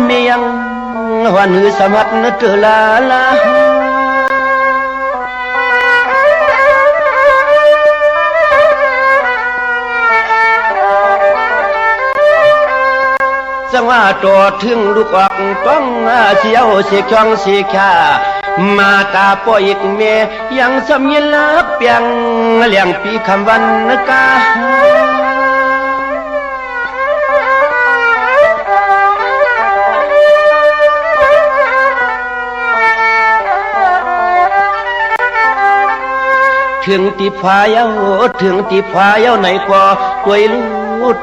เมียงวันหือสมัดนเตลาลาจังว่าตัวถึงลูกออกต้องเสียวเสียช่องเสียขามาตาป่อยอีกเมยังสำยินลับเปียงเลี้ยงปีคำวันกาถึงตีพายเอาถึงตีพายเอาไหนกว่า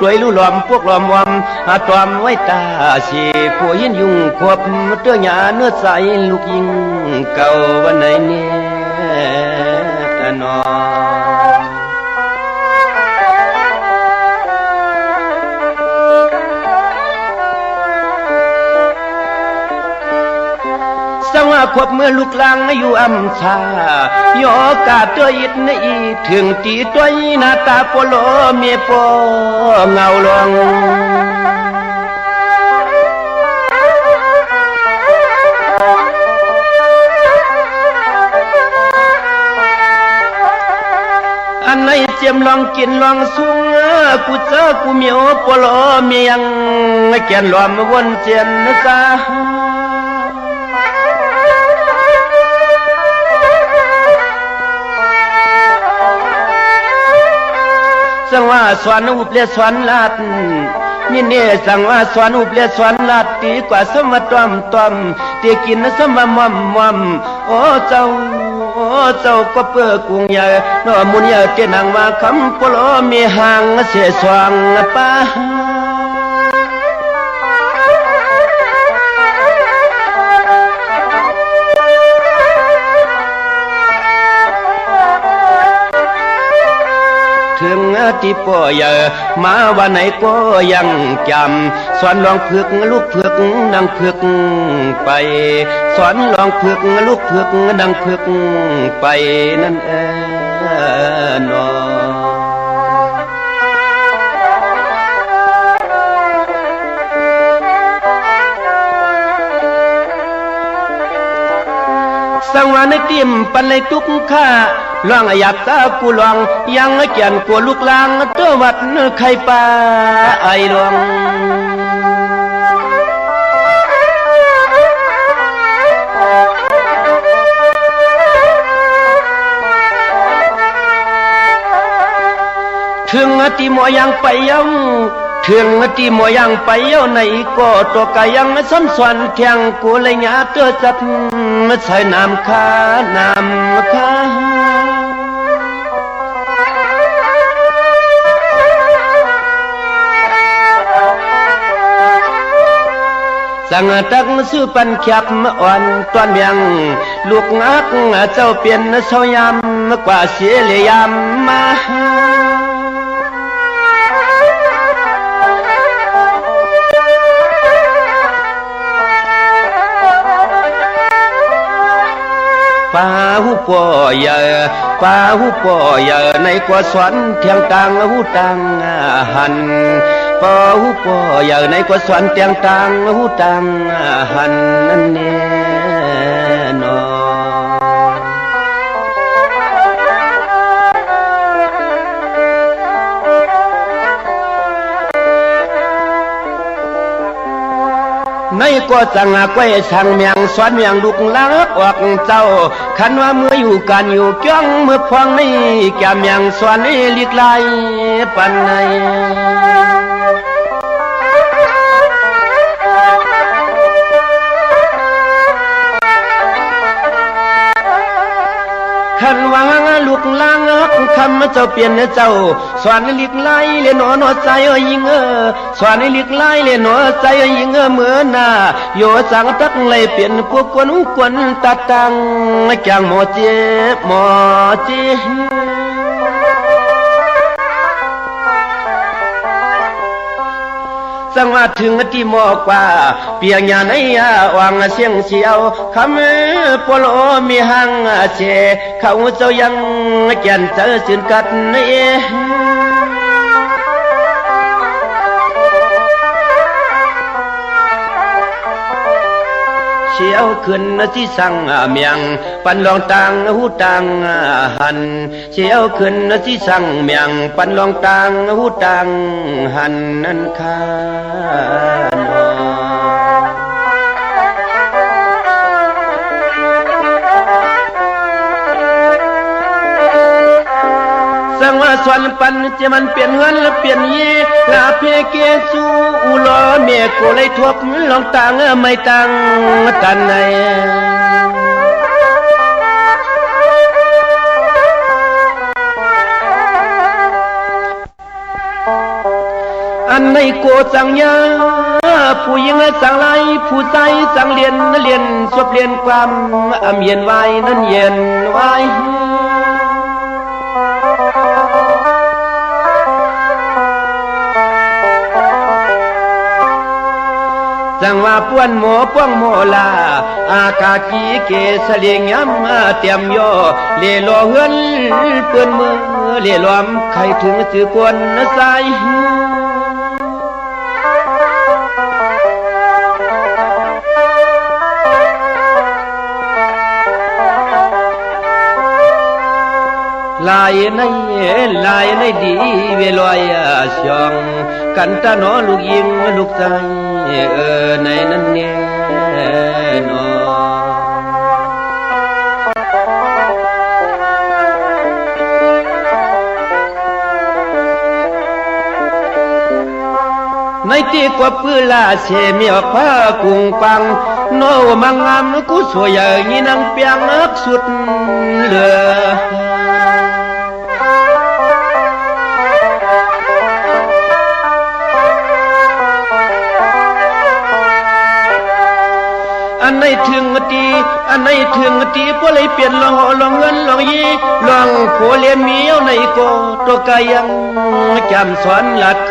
ตัวรู้หลอมพวกหลอมวอมตอมไว้ตาสีผู้ยินยุ่งควบเตื้อหยาเนื้อใสลูกยิงเก่าวันไหนเนี่ยนอสังว่าควบเมื่อลูกลางอยู่อำชายอกาตัวอิดในอีถึงตีตัวหน้าตาโปโลเมียโปเงาลงอันไหนเจียมลองกินลองสูงกูเจอกูเมียวโปโลเมียงแกนหลอมวนเจียนซาสังว่าสวนอุปเลสวนลาดนี่เนี่ยสังว่าสวนอุปเลสวนลาดตีกว่าสมตอมตีกินสมมอมโอ้เจ้าก็เปื้อกุ้งใหญ่นอมุนใหญ่เตนังมาคำโปโลมีหางเสียสว่างป้าถึงที่ป่อยมาวันไหนก็ยังจำสอนลองพึกลูกพึกนั่งพึกไปสอนลองพึกลูกพึกนั่งพึกไปนั่นนอสังวาในติมปันในทุกข้าลองอยากตากูลองยังเกียนกูลูกลางตัววัดไข่ปลาไอหลวงถึงที่หมอยังไปยังถึงที่หมอยังไปเย้าในก็ตัวกายังซ้ำสวนเทียงกูเลยหยาเตื้อจัดใส่น้ำค้าสังตักซื้อปันขับอ่อนตอนเมียงลูกงักเจ้าเปลี่ยนเสายำกว่าเสียเลยยำมาป้าหูปอยในกว่าสวนเทียงตังหูตังหันป้าหูปอยในกว่าสวนเทียงตังหูตังหันนั่นแน่นอในก็จังก้อยสั่งเมียงสวนเมียงลูกลักออกเจ้าคันว่าเมื่ออยู่กันอยู่จ้องเมื่อพองนี่แกเมียงสวนนี่ลิกไลปันในคันว่าลูกลางคำเจ้าเปลี่ยนเจ้าสวนลิกไล่เลียนหนอใจยิงสวนลิกไล่เลียนหนอใจยิงเหมือนหน้าโยสังตักเลยเปลี่ยนพวกกวนตัดตังจังหมอเจสังว่าถึงที่หมอกว่าเปียงยาในวังเสียงเสียวคำปโลมีหังเชเขาเจ้ายังแก่นเจอสินกัดนี่ ชี่ยวขึ้นที่สั่งเมียงปันลองตังหูตังหันเชี่ยวขึ้นที่สั่งเมียงปันลองตังหูตังหันนั่นคานสังว่าสวนปันจะมันเปลี่ยนเงินและเปลี่ยนยีลาเพเกจูอุลอเมียกูเลยทบลองตังไม่ตังตันไหนอันในโกจังยาผู้หญิงจังไรผู้ใจจังเรียนสวบเรียนความเย็นไว้นั่นเย็นไว้จังว่าป้วนหมอป้วงโมลาอากากีเกสเลียงย้ำเตรียมโยเล่ลอเฮือนเปื้อนมือเล่ล้อมใครถึงถือกวนสายลายในดีเวลอยช่องกันตาหนอลูกยิงลูกใจในนั้นแน่นอในที่กว่าปื้ลาเชมีออกผ้ากุงปังโนมังงามกูสวยอย่างนี้นางเปียงอักสุดเหลืออันไหนถึงตีพวกเลยเปลี่ยนลองเงินลองยีลองผัวเลี้ยงเมียวในโกตัวกายังจำสอนหลัดเค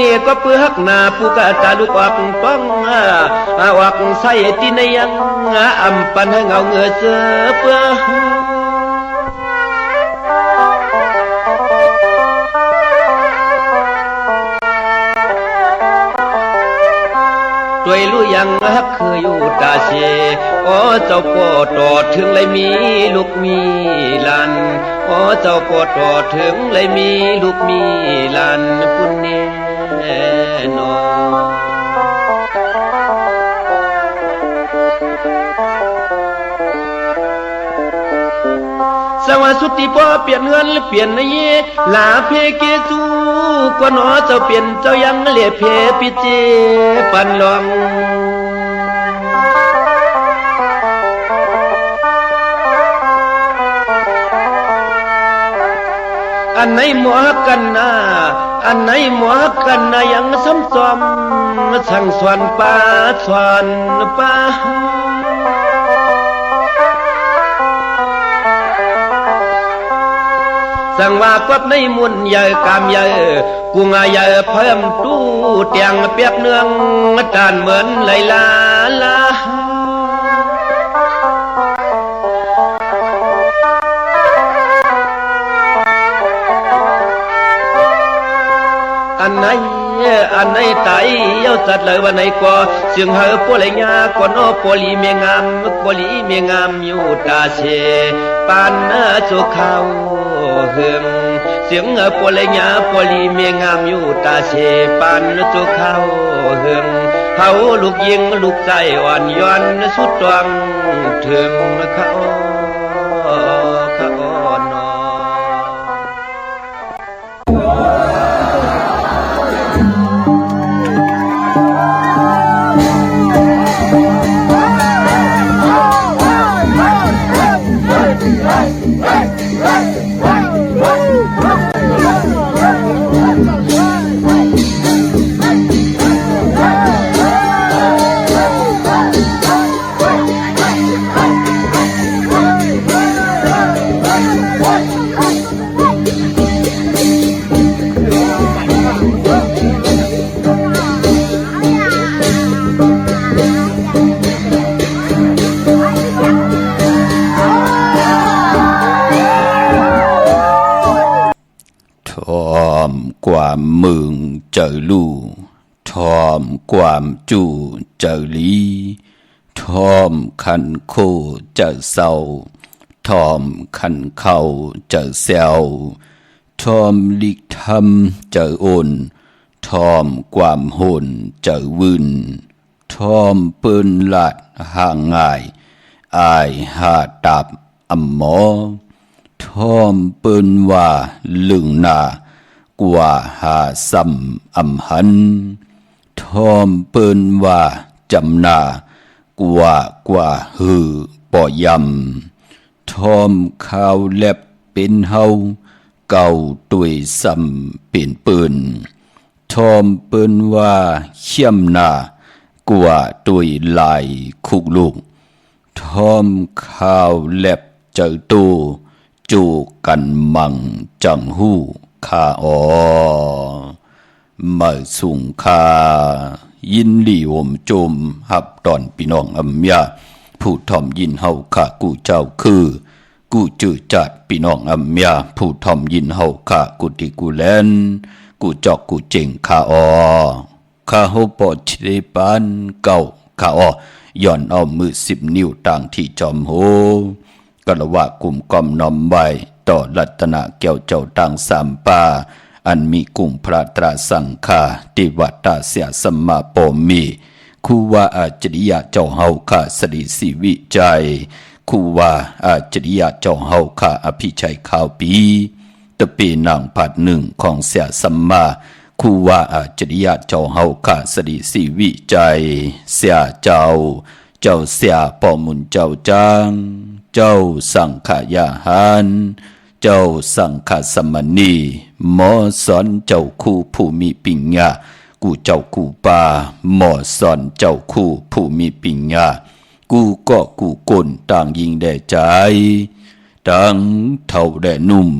นี่ก็เปื้อหักหนาผู้กะตาลูกออกป้องออกใส่ตีในยังอ่ำปันให้เงาเงือเสือเปื้อด้วยรู้ยังฮักเคยอยู่ตาเชโอ้เจ้าพ่อต่อถึงเลยมีลูกมีหลานโอ้เจ้าพ่อต่อถึงเลยมีลูกมีหลานคุณแน่นอสวัสดีพ่อเปลี่ยนเงินเปลี่ยนเยลาเพเกจูกว่าน้อเจ้าเปลี่ยนเจ้ายังเลียเพปิเจปันลองอันไหนหมอกันนะยังซ้ำซ้อมสั่งสวนป่าสั่งว่ากวับในมุนใหญ่กามใหญ่กุงใหญ่เพิ่มตู้เตียงเปียกเนืองจานเหมือนไหลลาอันไหนไตเย้าจัดเลยวันไหนก็เสียงเฮอพวกไรญาก็นอพอลีเมียงามอยู่ตาเชปานโจเขาเฮืองเสียงพวกไรญาพอลีเมียงามอยู่ตาเชปานโจเขาเฮืองเฮาลูกยิงลูกใจอ่อนย้อนสุดตวงถึงเขา มึงเจอลู่ทอมความจู่เจอลีทอมขันโคเจอเศร้าทอมขันเข้าเจอเซลทอมลิกทำเจอโอนทอมความโหนเจอวืนทอมปืนหลัดห่างง่ายอายหาตับอำหมอทอมปืนว่าลึงนากว่าหาซ้ำอำหันทอมปืนว่าจำนากว่าหือปอยำทอมข้าวแลบเป็นเฮาเก่าตุยซ้ำเป็นปืนทอมปืนว่าเขี้ยมนากว่าตุยลายคุกลูกทอมข้าวแลบเจอตูจูกันมังจังหูคาออมาสุงคายินลีวมจมหับตอนพี่น้องอัมยาผู้ทอมยินเฮาข้ากูเจ้าคือกูจื้อจัดพี่น้องอัมยาผู้ทอมยินเฮาข้ากูติกูแลนกูจอกกูเจ๋งคาออข้าเฮาปอดชิปานเก่าคาออย่อนเอามือ10 นิ้วต่างที่จอมโหกละว่ากลุ่มกอมน้อมไว้ต่อรัตนะแก้วเจ้าต่างสามป่าอันมีกลุ่มพระตราสังฆาติวัตตาเสียสมมาปมีคูว่าอาจริยะเจ้าเฮาข้าสดิสิวิจัยคูว่าอาจริยะเจ้าเฮาข้าอภิชัยข่าวปีตะปีนางผัดหนึ่งของเสียสมมาคูว่าอาจริยะเจ้าเฮาข้าสดิสิวิจัยเสียเจ้าเสียปอมุนเจ้าจางเจ้าสังขยาหารเจ้าสังฆสมณีหมอสอนเจ้าคู่ผู้มีปัญญากูเจ้ากูป่าหมอสอนเจ้าคู่ผู้มีปัญญากูก็กูกลต่างยิงแด่ใจต่างเท่าแด่นุ่ม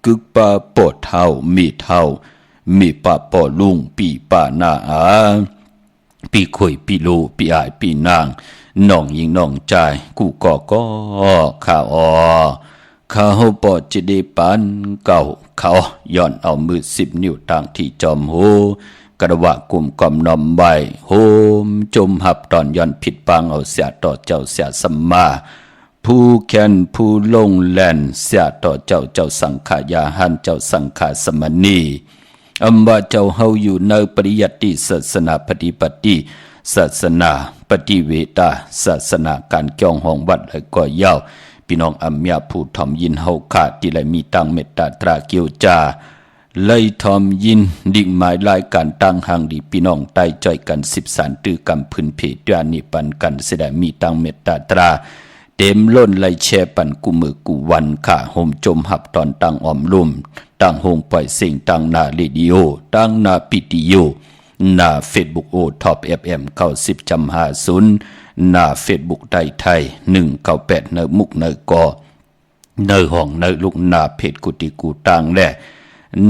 กึกป่าปอดเท่ามีเท่ามีป่าปอลุงปีป่านาอาปีข่อยปีโลปีอายปีนางน้องยิงน้องใจกูก็ข้าอข้าปอดจะได้ปานเก่าเขาย้อนเอามือ10 นิ้วต่างที่จอมโหกระวะกลุ่มกอมนอมใบโหมจมหับตอนย้อนผิดปางเอาเสียต่อเจ้าเสียสัมมาผู้แค้นผู้ลงแล่นเสียต่อเจ้าสังขายาหันเจ้าสังขาสมณีอำว่าเจ้าเฮาอยู่ในปริยัติศาสนาปฏิบัติศาสนาปฏิเวทาศาสนาการเกี่ยวห้องวัดและก็ยาวพี่น้องอัมยาผู้ทอมยินเฮาขาดที่ไหลมีตังเมตตาตราเกียวจาเลยทอมยินดิ่งหมายรายการตั้งหางดีพี่น้องใต้จ่อยกัน13ตื้อกำพื้นเพจยานิปันกันเสดมีตังเมตตาตราเต็มล้นไล่แช่ปันกูมือกูวันค่ะห่มจมหับตอนตั้งออมลุ่มตั้งหงปล่อยเสียงตั้งนาเรดิโอตั้งนาปิติโยหน้าเฟซบุ๊กโอท็อปFM 90.50หน้าเฟซบุ๊กไทย198เนมุกเนกอเนห้องเนลูกหน้าเพจกุติกูตังแล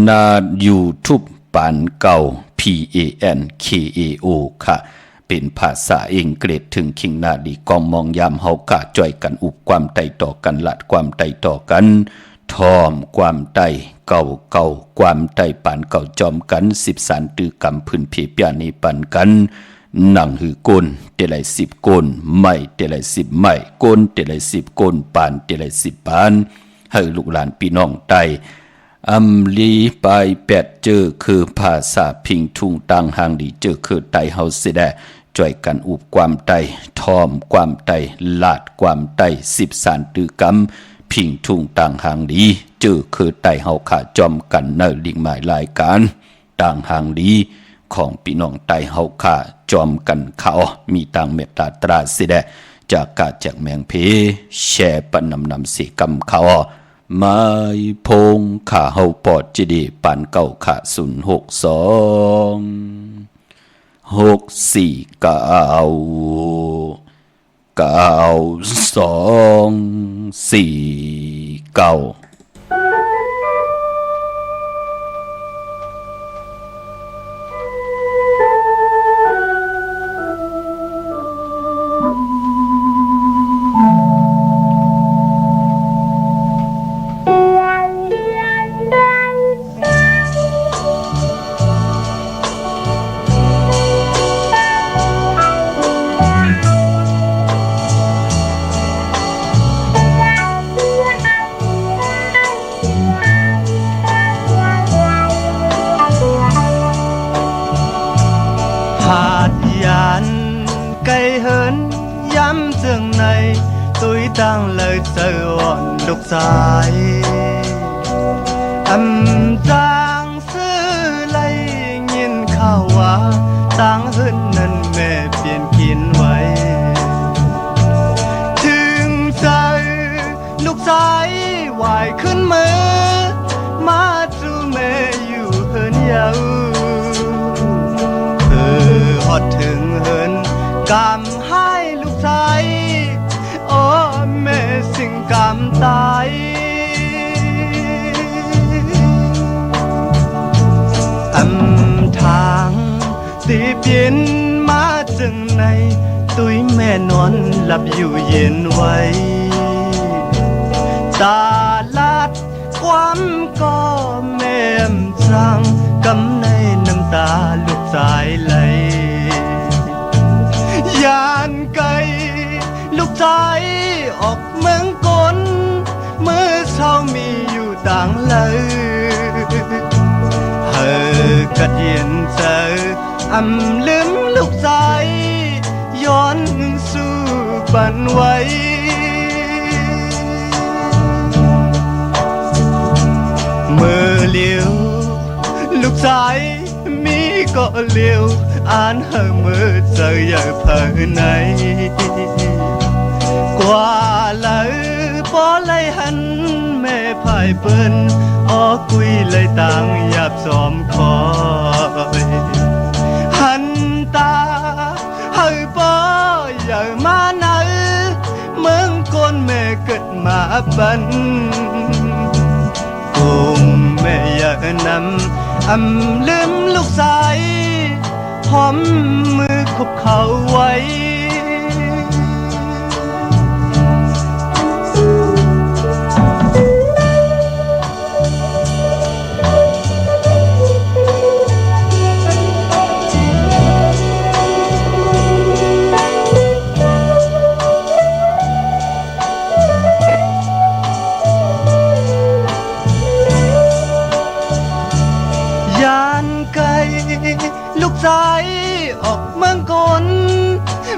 หน้า YouTube ปานเก่า PANKAO ค่ะเป็นภาษาอังกฤษถึงคิงนาดีกองมองยามเฮากะจ่อยกันอุบความไตต่อกันลัดความไตต่อกันทอมความไตเก่าความไตปานเก่าจอมกัน13ตื้อกำพื้นเพเปียนี้ปันกันหนังหือก้นเตลัย10ก้นไม่เตลัย10ไม่ก้นเตลัย10ก้นปานเตลัย10ปานให้ลูกหลานพี่น้องไตอัมลีไปแปดเจอคือภาษาพิงทุงตังหางดีเจอคือไตเฮาสิได้จ่อยกันอุบความไตทอมความไตลาดความไต13ตื้อกำพิงทุงต่างหางดีเจอคือไตเฮาขาจอมกันเนลิงหมายรายการต่างหางดีของพี่น้องไตเฮาขาจอมกันเขามีต่างเมตตาตราสิได้จากกาจากแมงเพแช่ปนำสีกำเขาไม้พงขาเฮาปอดจิดีปานเก่าขา06294 เ ตั้งเลยเจออ่อนลูกสายจางซื้อไล่ยินข่าวว่าต่างหืนนั้นแม่เปลี่ยนกินไว้ถึงใจลูกสายวายขึ้นมือมาจูแม่อยู่เฮินยาวฮอดถึงเฮินกำให้ลูกชายโอ้แม่สิ่งกำตายทางตีเปลี่ยนมาจึงในตุ้ยแม่นอนหลับอยู่เย็นไว้ตาลาดความก็แม่จังกำในน้ำตาลูกสายไหลยานไกลลูกใจออกเมืองกลเมื่อเช้ามีอยู่ต่างเลยกัดเย็นเจอลืมลูกใจย้อนสู่บันไว้เมื่อเลี้ยวลูกชายมีก็เลี้ยวอ่านเฮเมื่อเจออย่าเผลอไหนกว่าเลยพอเลยหันแม่พายเปิ้นอ้อกุยเลยต่างหยาบสอมคอยหันตาเฮาป้ออย่ามาไหนเมืองก้นแม่เกิดมาบันกุมแม่อย่านำลืมลูกสายหอมมือคุบเขาไว้ลูกชายออกเมืองกล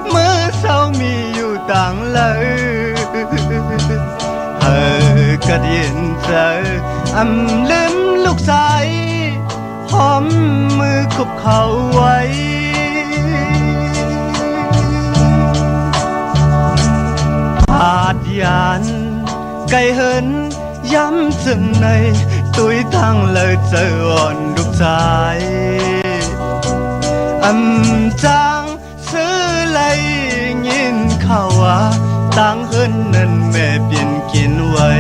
เมื่อเช้ามีอยู่ต่างเลยกัดเย็นเจอลืมลูกชายหอมมือคุบเขาไว้อาดยานไกลเหินย้ำจึงในตุ้ยทั้งเลยเจออ่อนลูกชายจางซื้อไล่ยินข่าวว่าต่างเฮินนั้นแม่เปลี่ยนกินไว้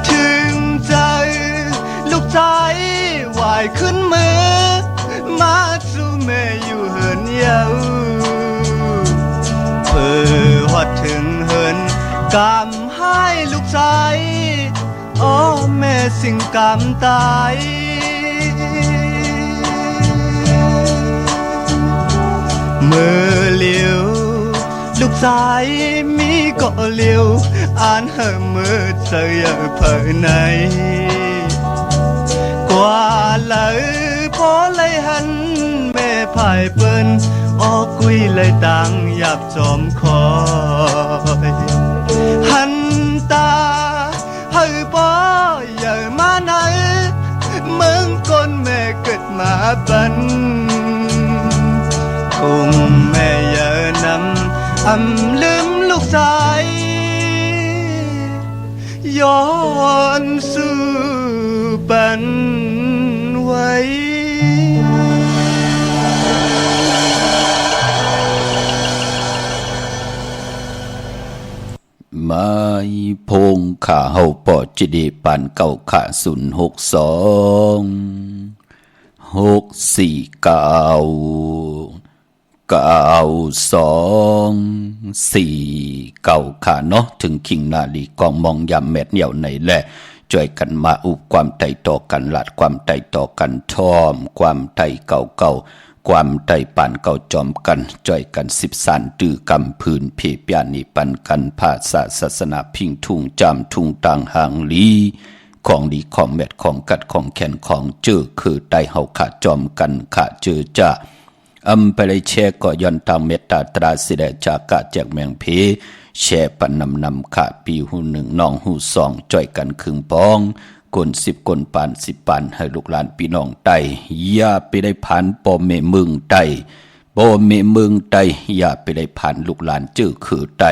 ถึงใจลูกชายวายขึ้นมือมาสู่แม่อยู่เฮินยาวเพื่อฮอดถึงเฮินกำให้ลูกชายโอ้แม่สิ่งกำตายเมื่อเลี้ยวลูกชายมีก็เลี้ยวอ่านเฮเมื่อเจออย่าเผลอไหนกว่าเลยพอเลยหันแม่พายเปิ้นออกกุยเลยต่างหยาบจอมคอยหันตาเฮป้ออย่ามาไหนเมืองก้นแม่เกิดมาบันกุมแม่อย่านำลืมลูกชายย้อนสู่บันไว้มาพงขาเฮาปอจิดีปันเก่าขา062-649-92-4ค่ะเนาะถึงคิงนาลีกองมองยามแมดเหนียวในแหละช่วยกันมาอุบความไต่ต่อกันหลาดความไต่ต่อกันท่อมความไต่เก่าความไต่ปานเก่าจอมกันจ่อยกัน13ตื้อกำพื้นเพเปียนิปันกันภาษาศาสนาพิงทุ่งจำทุ่งต่างห่างลีของดีของแมดของกัดของแขนของเจอคือไต่เฮาขาจอมกันขาเจอจ้าไปเลยแชร์ก็ย้อนตามเมตตาตราสิเดจากะแจกแมงเพ แช่ปันนำขาปีหูหนึ่งน้องหูสองจ่อยกันครึ่งปองกน10คนปาน10ปานให้ลูกหลานพี่น้องไตอย่าไปได้ผ่านป่อแม่เมืองไตป่อแม่เมืองไตอย่าไปได้ผ่านลูกหลานจื้อคือไต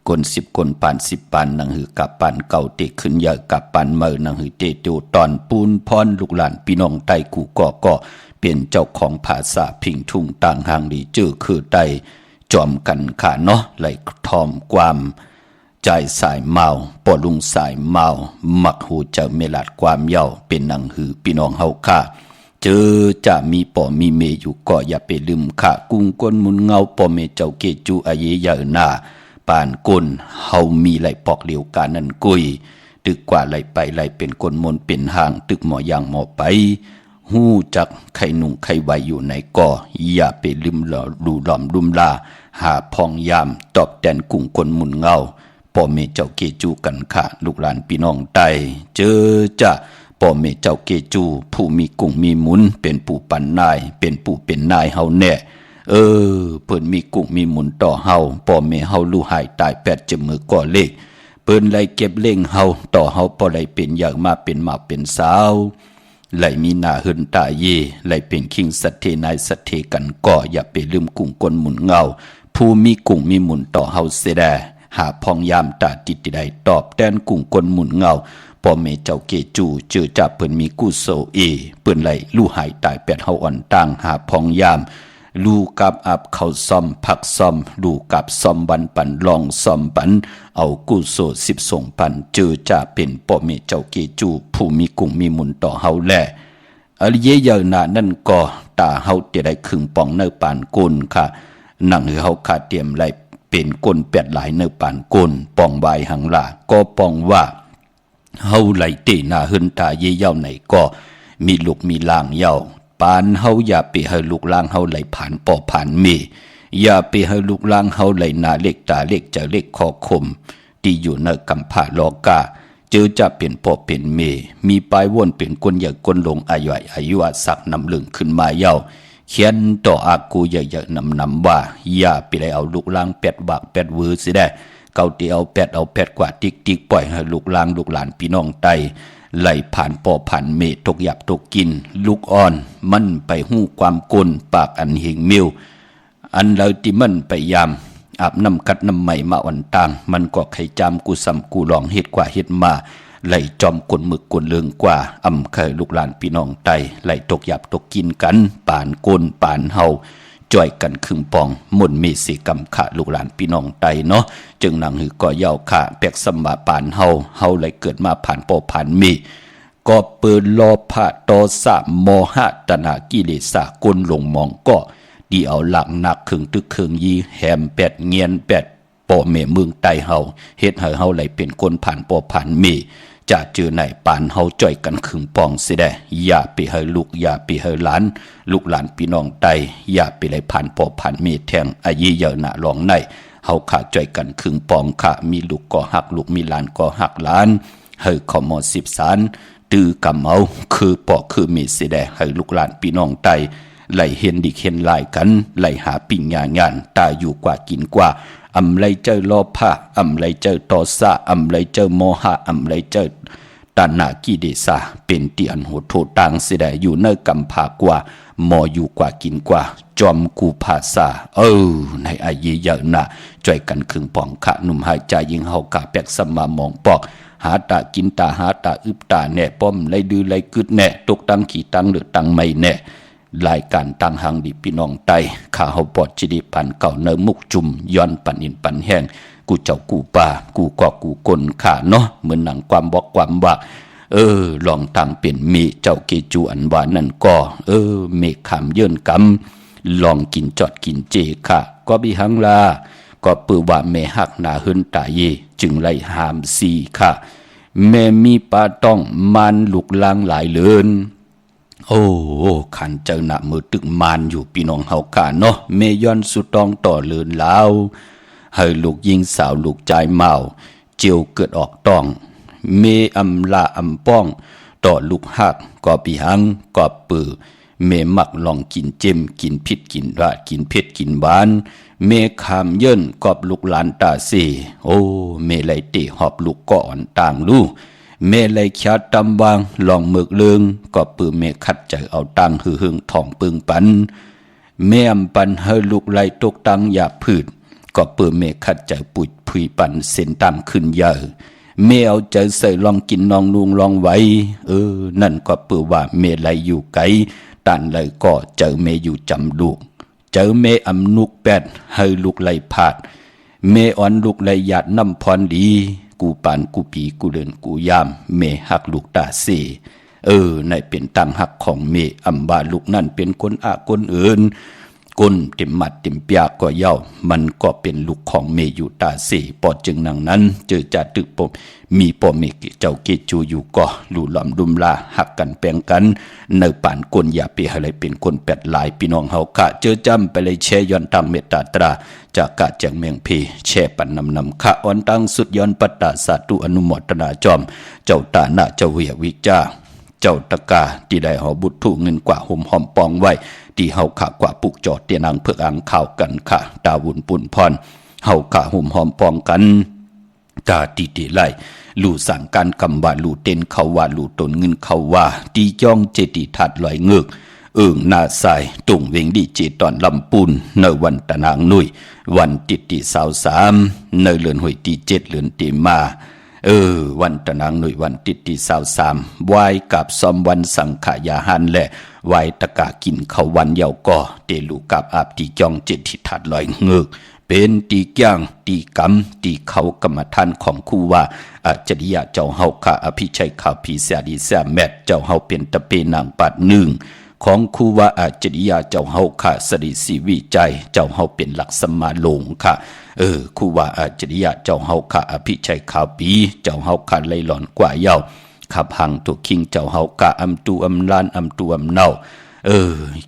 กน10คนปาน10ปานนังหือกับปานเก่าเตขึ้นเยอะกับปานเมือนังหือเตโตตอนปูนพรลูกหลานพี่น้องไตกูก็เป็นเจ้าของภาษาพิงทุ่งต่างหางดีจื้อคือไตจอมกันขาเนาะไหลทอมความใจสายเมาปอลุงสายเมามักหูเจ้าเมลัดความเย้าเป็นนังหือพี่น้องเฮาค่ะเจอจะมีป่อมีเมอยู่ก็อย่าไปลืมค่ะกุ้งก้นมุนเงาป่อเมเจ้าเกจูอาเยยาหน้าปานก้นเฮามีไหลปอกเหลียวการนั่นกุยตึกกว่าไหลไปไหลเป็นก้นมนเป็นห่างตึกหมอย่างหมอไปหู้จักไข่นุ่งไข่ไวอยู่ในก่ออย่าไปลืมหล่อดูหลอมดุมลาหาพองยามตอบแทนกุ้งก้นมุนเงาป่อเมเจ้าเกจูกันค่ะลูกหลานพี่น้องไตเจอจะป่อเมเจ้าเกจูผู้มีกุ้งมีหมุนเป็นผู้ปันนายเป็นผู้เป็นนายเฮาแน่เพิ่นมีกุ้งมีหมุนต่อเฮาป่อเมเฮาลู่หายตาย8จมือก่อเลขเปิ้นไล่เก็บเล่งเฮาต่อเฮาบ่ได้เป็นอย่างมาเป็นมาเป็นสาวไหลมีหน้าหึนตาเยไหลเป็นคิงสัตเทนายสัตเทกันก่ออย่าไปลืมกุ้งก้นหมุนเงาผู้มีกุ้งมีหมุนต่อเฮาเสียแดหาพองยามตาติดใดตอบแทนกุ้งก้นหมุนเงาป่อเมเจ้าเกจูเจอจับเปิ้นมีกุโซเเปิ้นไหลลู่หายตาย8เฮาอ่อนต่างหาพองยามลูกับอับเข้าซ่อมผักซ่อมลูกับซ่อมบันปันลองซ่อมปันเอากุโซ10ส่งปันเจอจะเป็นป่อเมเจ้าเกจูผู้มีกุ้งมีหมุนต่อเฮาแลอริเยยานานั่นก็ตาเฮาจะได้ครึ่งปองเนปานกุนค่ะนั่งเฮาขาเตรียมไหลเป็นก้น8หลายเนปานกุนปองวายหังลาก็ปองว่าเฮาไหลเตหน้าหึนตาเยเย้าไหนก็มีลูกมีลางเย้าปานเฮาอย่าไปให้ลูกลางเฮาไหลผ่านป่อผ่านเมอย่าไปให้ลูกลางเฮาไหลหน้าเล็กตาเล็กจะเล็กคอคมที่อยู่ในกำพาลอกาเจอจะเป็นป่อเป็นเมมีปลายว่นเป็นก้นใหญ่ก้นลงอายุสักนำลึงขึ้นมาเย้าเขียนต่ออากูใหญ่ๆนำว่าอย่าไปได้เอาลูกลาง8บาก8วือสิได้เกาตีเอา8กว่าติ๊กปล่อยให้ลูกลางลูกหลานพี่น้องไตไหลผ่านป่อผ่านเมตกหยับตกกินลูกอ่อนมันไปหู้ความกลปากอันเฮงเมียวอันเราที่มันไปยามอาบน้ำกัดน้ำใหม่มาอ่อนต่างมันก็ไข่จามกูซ้ำกูลองเฮ็ดกว่าเฮ็ดมาไหลจอมกลมึกกลเลืองกว่าเคยลูกหลานพี่น้องไตไหลตกหยับตกกินกันป่านกลป่านเฮาจ่อยกันครึ่งปองมนเมสิกรรมขะลูกหลานพี่น้องไตเนาะจึงนางหือก็เย้าขะแปกสมบาปานเฮาเลยเกิดมาผ่านป่อผ่านมีก็เปิดโลภะโทสะโมหะตนะกิเลสกลลงมองก็ดีเอาหลักหนักครึ่งตึกครึ่งยีแหม8เงียน8ป่อแม่เมืองไตเฮาเฮ็ดให้เฮาไหลเป็นคนผ่านป่อผ่านมีจะเจอไหนปานเฮาจ่อยกันครึ่งปองสิได้อย่าไปให้ลูกอย่าไปให้หลานลูกหลานพี่น้องไตอย่าไปไหลผ่านป่อผ่านมีแทงอายีเยอะหน้าลองในเฮาขาจ่อยกันครึ่งปองค่ะมีลูกก็หักลูกมีหลานก็หักหลานให้ขอมอ10สารตื้อกำเอาคือป่อคือมีสิได้ให้ลูกหลานพี่น้องไตไหลเห็นดิเห็นลายกันไหลหาปิ่งงานตาอยู่กว่ากินกว่าไหลเจอโลภะไหลเจอโทสะไหลเจอโมหะไหลเจอตนะกิเลสเป็นที่อันโหดโทต่างสิได้อยู่ในกำพากว่าหมออยู่กว่ากินกว่าจอมกูภาษาในอายุเยอะนะจ่อยกันครึ่งปองขะหนุ่มหายใจยิงเฮากะแปกสมามองปอกหาตากินตาหาตาอึบตาแน่ป้อมไหลดื้อไหลกึดแน่ตกตังขี่ตังหรือตังไม่แน่รายการตั้งหังดิพี่น้องไตข้าเฮาปอดจิดิปันเก่าเนมุกจุ่มย้อนปันอินปันแห้งกูเจ้ากูป่ากูก็กูกลข้าเนาะเหมือนหนังความบอกความว่าลองตั้งเป็นเมเจ้าเกจูอันว่านั่นก็เมขามเยินกำลองกินจอดกินเจค่ะก็บิหังลาก็ปือว่าแม่หักหนาหึนตาเยจึงไล่หามซีค่ะแม่มีปาต้องมันลูกลางหลายเลือนขันเจ้าหน้ามือตึกมานอยู่พี่น้องเฮากาเนาะเมย้อนสุตองต่อเลือนลาวให้ลูกยิงสาวลูกใจเมาเจียวเกิดออกต้องเมลาป้องต่อลูกหักก็ปีหังก็ปือเมมักลองกินเจมกินผิดกินราดกินเผ็ดกินหวาน เมขามเยินกอบลูกหลานตาสีโอ้เมไลติหอบลูกก่อนต่างลู่เมไลขยาตำวางลองเมือกเลืองก็ปือเมขัดใจเอาตังหือหึงทองปึงปันเมอำปันเฮลูกไลตกตังอยากผืดก็ปือเมขัดใจปุยผุยปันเส้นตามขึ้นเยอะเมเอาใจใส่ลองกินนองลุงลองไว้นั่นก็ปือว่าเมไลอยู่ไกลตันเลยก็เจอเมอยู่จำลูกเจอเมอำนุกแปดให้ลูกไลผาดเมอ่อนลูกไลหยาดน้ำพรดีกูปานกูปีกูเดินกูยามเมหักลูกตาเสในเป็นตังหักของเมอำบาลูกนั่นเป็นคนคนอื่นก้นเต็มมัดเต็มเปียกก็เย้ามันก็เป็นลูกของเมอยู่ตาเสปอดจึงนังนั้นเจอจะตึกปมมีปอเมกเจ้าเกจูอยู่ก็ลู่หลอมดุมลาหักกันแปลงกันเนป่านก้นอย่าไปอะไรเป็นคนแปดหลายพี่น้องเฮากะเจอจำไปเลยแช่ย้อนตามเมตตาตราจากกะแจงเมียงพีแช่ปันนำขะอ่อนตั้งสุดย้อนปัตตาสาตุอนุโมทนาจอมเจ้าตาหน้าเจ้าเวียวิจ้าเจ้าตะกาที่ได้หอบุตรถูกเงินกว่าห่มหอมปองไว้ที่เฮาขากว่าปุกจอดเตียนังเพื่ออังข่าวกันค่ะดาวุนปุ่นพรเฮาขาห่มหอมปองกันกาตีไล่ลู่สั่งการกำว่าลู่เต้นเขาว่าลู่ตนเงินเขาว่าตีจ้องเจติทัดลอยเงือกหน้าสายตุ่งเวงดีเจตอนลำปูนในวันตะนางนุ่ยวันติ23ในเลือนหวยตี7เลือนตีมาวันตะนางหน่วยวันติ23ไหว้กับซอมวันสังขายาหันและไหว้ตะกากินเขาวันเยาก่อเตลูกับอาบตีจองเจติทัดลอยเงือกเป็นตีก้างตีกำตีเขากรรมฐานของครูว่าอาจริยะเจ้าเฮาข้าอภิชัยข่าวพีเสียดีเสียแมทเจ้าเฮาเป็นตะเปนางปัดหนึ่งของครูว่าอาจริยะเจ้าเฮาข้าสริสีวิจัยเจ้าเฮาเป็นหลักสมาลงค่ะครูว่าอาจริยะเจ้าเฮาข้าอภิชัยข่าวปีเจ้าเฮาข้าไลหลอนกว่าเย้าขับหังตัวคิงเจ้าเฮาข้าอำตูอำลานอำตูอำเนา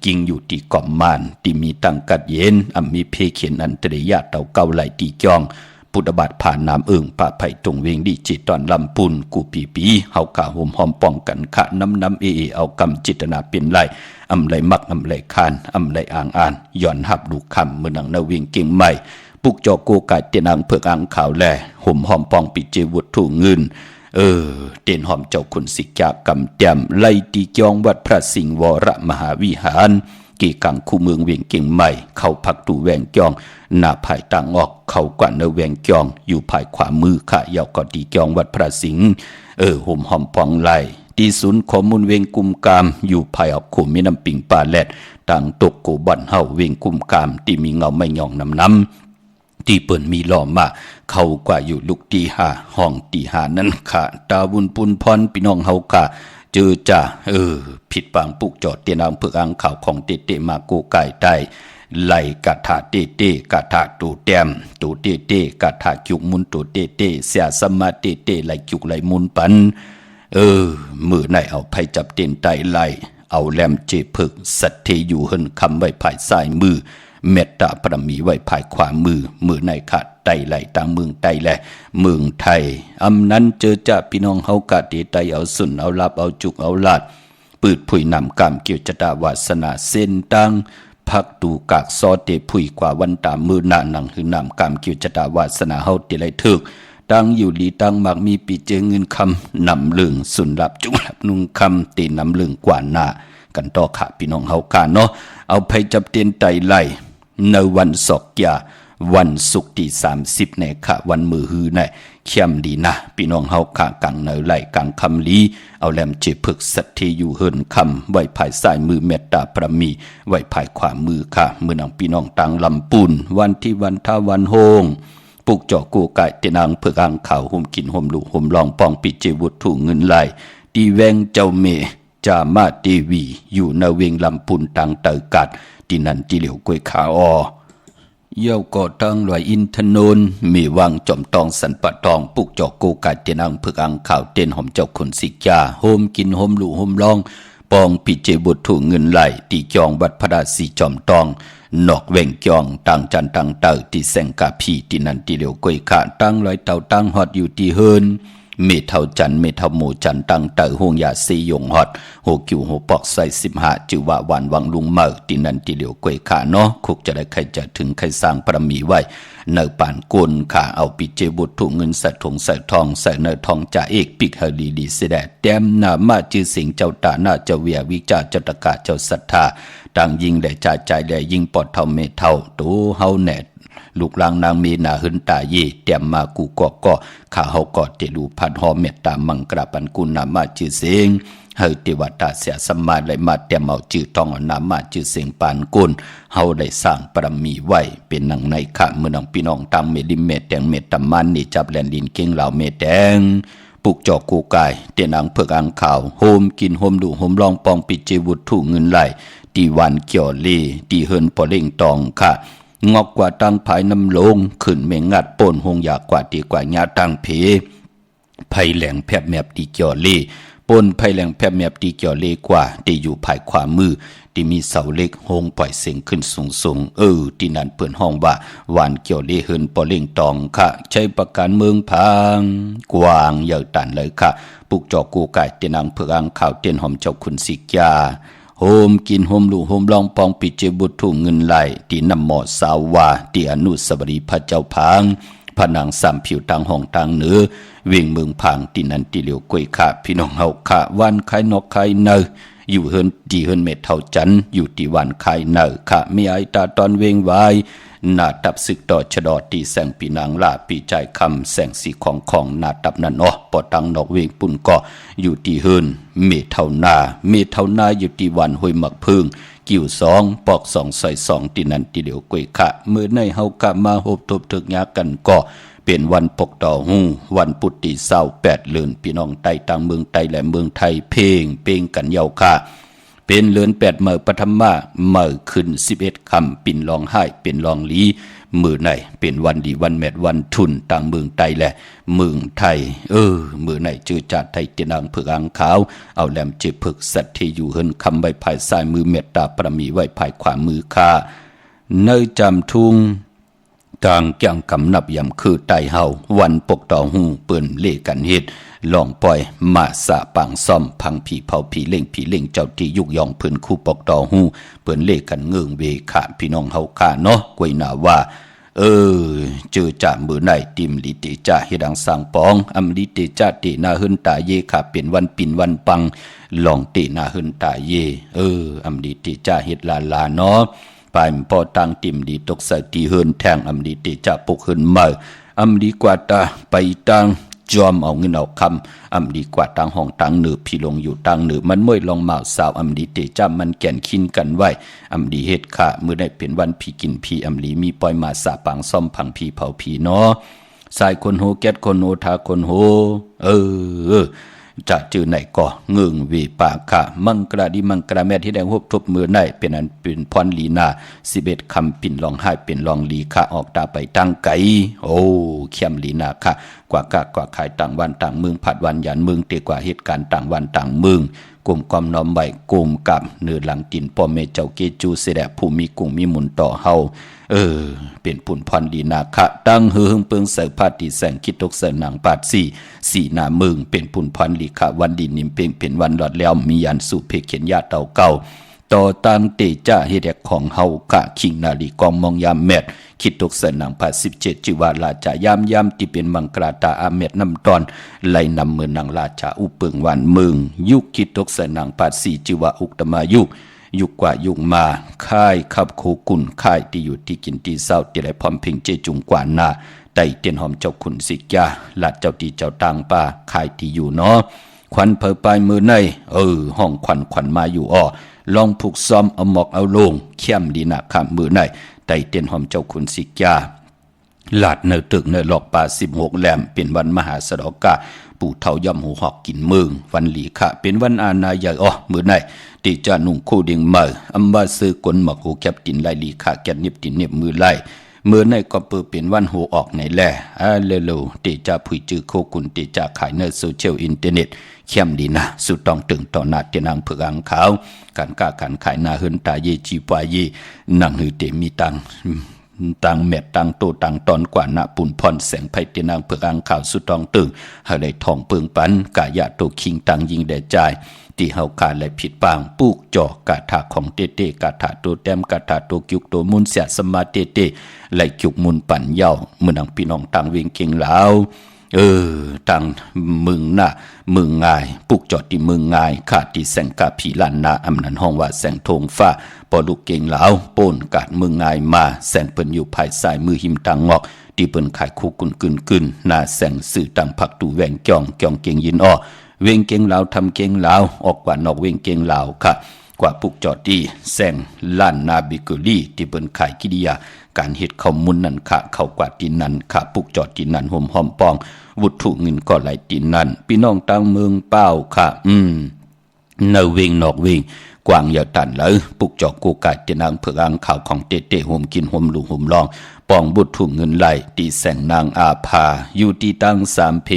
กิงอยู่ที่ก่อมมานที่มีตังกัดเย็นมีเพเขียนอันตริยะเต่าเก่าไหลตีจองพุทธบาทผ่านน้ำป่าไผ่ตรงเวงดีจิตตอนลำปุนกูปีเฮากาห่มหอมป้องกันขะน้ำเอากำจิตนาเป็นไรไรมักไรคานไรอ่างอ่านย้อนหับดูคำเมื่อนังนาวิงเก่งใหม่ปุกจอโกกายเตนังเพื่ออ่างข่าวแลห่มหอมป้องปิเจวุฒถูเงินเตียนหอมเจ้าคุณสิกากำแต้มไล่ตีจองวัดพระสิงห์วรมหาวิหารกีกังคู่เมืองเวียงเก่งใหม่เข้าพักตูแวงจองหน้าภายต่างออกเข้ากว่าเนแวงจองอยู่ภายขวามือขะยาวก็ตีจองวัดพระสิงห์ห่มหอมปองไล่ตีศูนย์ข้อมูลเวียงกุมกามอยู่ภายออกขู่มีน้ำปิงปลาแลดต่างตกโกบันเฮาเวียงกุมกามที่มีเงาไม่หย่องน้ำที่เปิ่นมีล้อมมาเข้ากว่าอยู่ลุกตีหาห้องตีหานั้นค่ะตาบุญปุนพรพี่น้องเฮาค่ะเจอจ่าผิดปางปุกจอดเตียนางเพื่ออังข่าวของเตมาโกไก่ได้ไล่กะถาเตกะถาตูแต้มตูเตกะถาจุกมุนตูเตเสียสมาเตไล่จุกไล่มุนปันมือไหนเอาไผจับเต้นไตไล่เอาแหลมเจพึกสัตเทอยู่เฮินคำไว้ภายซ้ายมือเมตตาพระมีไว้ภายขวามือในขาดไตไหลต่างเมืองไตแลเมืองไทยนั้นเจอจ่าพี่น้องเฮากะเตไตเอาสุนเอาลับเอาจุกเอาลาดปืดผุยนำกามเกี่ยวจตาวาสนาเส้นตังพักตูกากซอเตผุยกว่าวันตามมือหน้าหนังหือนำกามเกี่ยวจตาวาสนาเฮาเตไลถึกตังอยู่ลีตังมักมีปีเจเงินคำนำลึงสุนรับจุกรับนุ่งคำตีนำลึงกว่าหน้ากันต่อค่ะพี่น้องเฮากะเนาะเอาไผจับเต้นไตไลในวันศกยาวันศุกร์ที่30ในค่ะวันมือฮือในเข้มดีนะพี่น้องเฮาค่ะกังเนไหลกังคำลีเอาแหลมเจพึกสัตเทอยู่เฮินคำไว้ภายซ้ายมือเมตตาพระมีไว้ภายขวามือค่ะมือนังพี่น้องต่างลำปูนวันที่วันท่าวันโฮงปุกจอกูไก่เตนางเพื่ออังข่าวห่มกินห่มลูห่มลองปองปิเจวุฒถูเงินไหลตีแวงเจ้าเมจามาเทวีอยู่ในเวงลำปูนต่างเตอกัดที่นั่นที่เหลียวกวยขาเย้าก่อตั้งลอยอินทนนมีวังจอมตองสันปะตองปุกจอกโกกาเตนังพึกอังข่าวเต้นหอมเจ้าคนสิกาโฮมกินโฮมลูโฮมลองปองปิเจบุตรถูเงินไหลตีจองวัดพระดาสีจอมตองนอกแวงจองต่างจันต่างเต่าที่แสงกาพีที่นั่นที่เหลียวกวยขาตั้งลอยเต่าตั้งฮอดอยู่ที่เฮิน เมเท่าจันเมเท่าหมูจันตั้งเตอห่วงยาซียงฮอดโหกิวโหปอกใส่15จือว่าวันวังลุงเมอตินันติเหลียวกวยขาเนาะคุกจะได้ใครจะถึงใครสร้างปรมีไว้เนอป่านกุนขาเอาปิเจบุตรถุงเงินใส่ถุงใส่ทองใส่เนอทองจ่าเอกปิกเฮดีดีเสดแต้มหน้ามาจือสิงเจ้าตาหน้าเจ้าเวียวิจาเจ้าตะกาเจ้าศรัทธาดังยิงได้จ่าใจได้ยิงปอดเท่าเมเท่าตูเฮาแหนดลูกลางนางมีนาหึนตาเย่เตรียมมากูก็ข้าเฮาก็เตลูพันหอเมตตามังกราปันกุนามาจือเสงเฮาเทวตาเสียสมาเลยมาเตรียมเอาจือทองนามาจือเสงปานกุนเฮาได้สร้างปรมีไว้เป็นหนังในข้าเมื่อน้องพี่น้องตามเมลิเมตแดงเมตตามันนี่จับแลนดินเก่งเหล่าเมตแดงปุกจอกกูกายเตียนางเผือกอังข่าวโฮมกินโฮมดูโฮมลองปองปิเจวุฒถุเงินไหลตีวันเกี่ยวลีตีเฮินปอเล่งตองค่ะงอกกว่าตั้งภายน้ำลงขึ้นเมงัดป่นหงอยากกว่าตีกว่าญาตั้งเพไผแหลงแผบแมบตีเกี่ยวเล่ป่นไผแหลงแผบแมบตีเกี่ยวเล่กว่าตีอยู่ภายขวามือที่มีเสาเล็กหงปล่อยเสียงขึ้นสูงที่นั่นเปิ่นห้องว่าหวานเกี่ยวเล่เฮินปอเล่งตองค่ะใช้ประการเมืองพังกวางเยอะตันเลยค่ะปุกจอกกูไก่เตียนางเผือกอังข่าวเตียนหอมเจ้าคุณสิกยาโฮมกินโฮมลูโฮมลองปองปิเจบุตรถุงเงินไหลที่นำหมอสาววาที่อนุสาวรีย์พระเจ้าพังผนังสามผิวต่างห้องต่างเหนือเวียงเมืองพังที่นันติเหลียวกวยขาพี่น้องเฮาขาวันไข่นกไข่เนออยู่เฮินดีเฮินเม็ดเท่าจันอยู่ที่วันไข่เนอขามีไอตาตอนเวงไว้หน้าตับศึกต่อชะดอตีแสงปีนางลาปีใจคำแสงสีของหน้าตับนั่นปอตังนอกเวงปุ่นก็อยู่ที่เฮินเมเท่านาอยู่ที่วันห้วยหมักพึ่งกิ่ว2ปอก2ใส่2ที่นั่นที่เดียวกวยขะเมื่อในเฮากะมาโหบทบถึกยากันก็เป็นวันปกต่อหูวันปุตติ28เดือนพี่น้องไต้ต่างเมืองไต้และเมืองไทยเพลงกันยาวค่ะเป็นเลือน8เมื่อปฐมมาเมื่อขึ้น11คำปิ่นรองไห้เป็นรองลีมือไหนเป็นวันดีวันแมดวันทุนต่างเมืองไทยและเมืองไทยมือไหนจือจัดไทยเตียนางเผือกอังขาวเอาแหลมเจ็บผึกสัตว์ที่อยู่เฮินคำใบภายซ้ายมือเมตตาประมีไว้ภายขวามือค่าเนยจำทุ่งกลางแก่งกำนับยำคือไตเฮาวันปกต่อหูเปิ้นเล่กันเฮ็ดลองปล่อยมาสะปังซ่อมพังผีเผาผีเล่งเจ้าที่ยุกยองเพิ่นคู่ปกต่อหูเปิ้นเล่กันเงืองเวขะพี่น้องเฮาค่าเนาะกวยหน้าว่าเจอจ่ามือไหนติมลิติจ่าเฮดังสร้างปองอำลิติจ่าตินาหึนตาเยค่ะเป็นวันปิ่นวันปังลองตินาหึนตาเยอำลิติจ่าเฮ็ดลาเนาะปายปอตังติมดีตกใส่ตีเฮินแทงอำลิติจ่าปกเฮินเมื่ออำดีกว่าตาไปตังจอมเอาเงินเอาคำอำดีกว่าตังห้องตังเหนือพี่ลงอยู่ตังเหนือมันม่วยลองเมาสาวอำดีเตจ้ามันแก่นคินกันไว้อำดีเฮ็ดค่ะเมื่อได้เป็นวันพี่กินพี่อำลีมีปล่อยมาสาปังซ่อมพังพี่เผาพี่เนาะสายคนโหแก๊สคนโหทาคนโหจะจือไหนก็เงืองวีปากค่ะมังกระดีมังกระแม่ที่แดงหบทบมือไหนเป็นอันเป็นพรลีนา11คำปิ่นลองให้เป็นลองลีค่ะออกตาไปตั้งไก่เข้มลีนาค่ะกว่ากะกว่าขายต่างวันต่างเมืองผัดวันยันเมืองเตกว่าเหตุการณ์ต่างวันต่างเมืองกลุ่มความน้อมใบกลุ่มกับเนื้อหลังตินพ่อแม่เจ้าเกจูเสดผู้มีกุ้งมีมุนต่อเฮาเป็นผุนพรดีนาคะตั้งเฮืองเปิงเสพาติแสงคิดตกเสนางปาดสี่หน้าเมืองเป็นผุนพรลีคะวันดินนิมเพ่งเป็นวันหลอดแล้วมียันสุเพเขียนญาเต่าเก่าต่อตังเตจ้าเฮเดกของเฮากะคิงนาลีกองมองยามแมดคิดตกเสนางปาด17จิวาลาจายามที่เป็นมังกราตาอาเมดน้ำตอนไล่นำเมืองนางราชาอุเปิงวันเมืองยุคคิดตกเสนางปาด4จิวาอุกตมายุกว่ายุกมาค่ายขับโคกุนค่ายที่อยู่ที่กินที่เศร้าที่ได้พร้อมเพ่งเจจุงกว่านาไต่เตียนหอมเจ้าขุนสิกยาลาดเจ้าตีเจ้าต่างป่าค่ายที่อยู่เนาะควันเพอปลายมือในห้องควันมาอยู่ลองผูกซ้อมเอาหมอกเอาลงเข้มดีนะข้ามมือในไต่เตียนหอมเจ้าขุนสิกยาลาดเนอตึกเนอหลอกป่า16แหลมเป็นวันมหาสดกะปู่เท่าย่ำหูหอกกินเมืองวันหลีขะเป็นวันอาณาใหญ่มือในตีจานุ่งคู่ดิ่งเมื่ออัมบาซื้อกลหมักหูแคบตินไล่ลีขะแกนิบตินเน็บมือไล่มือในก็เปิดเป็นวันหูออกในแหล่เร็วตีจาผุยจื้อโคกุนตีจาขายเนอโซเชียลอินเทอร์เน็ตเข้มดีนะสุดต้องตึงต่อหน้าเตียนางเผือกอังขาวการขายนาเฮินตาเยจีปาเยนังหือเตมีตัง ต่างเม็ดต่างโตต่างตอนกว่าหน้าปุ่นพรแสงไผ่ตีนางเผือกอ่างข่าวสุดทองตึงหาได้ทองเปิงปันกายะโตคิงต่างยิงแด่ใจที่เฮาขาดและผิดบางปลูกจ่อกาถาของเตเตกาถาโตแต้มกาถาโตกิกโตมุนเสียสมาเตเตไหลกิกมุนปั่นเย้าเมื่อนังพี่น้องต่างเวียงเก่งลาวต่างมึงน่ะมึงง่ายปุกจอดที่มึงง่ายขาดที่แสงกาผีลันนาอำนันห้องว่าแสงทงฟ้าปอลูกเก่งลาวโป้นกาดมึงง่ายมาแสงเปิ้นอยู่ภายซ้ายมือหิมตังงอกที่เปิ้นขายคู่กุนกึนหน้าแสงสื่อตังผักตูแหวงจ่องเก่งยินอ้อเวงเก่งลาวทำเก่งลาวออกกว่านอกเวงเก่งลาวค่ะกว่าปุกจอดที่แสงล้านนาบิกุลีที่เปิ้นขายกิริยาการเฮ็ดข้าวมุนนั่นค่ะเข้ากว่าที่นั่นค่ะปุกจอดที่นั่นห่มหอมปองวุถุเงินก็ไหลที่นั่นพี่น้องต่างเมืองเป้าค่ะเนเวงนอกเวงกวางอย่าตันเลยปุกจอกกูกาที่นางเผือกอ่างข่าวของเตเตห่มกินห่มลูห่มลองปองบุถุเงินไหลตีแสงนางอาภาอยู่ที่ตั้งสามเพ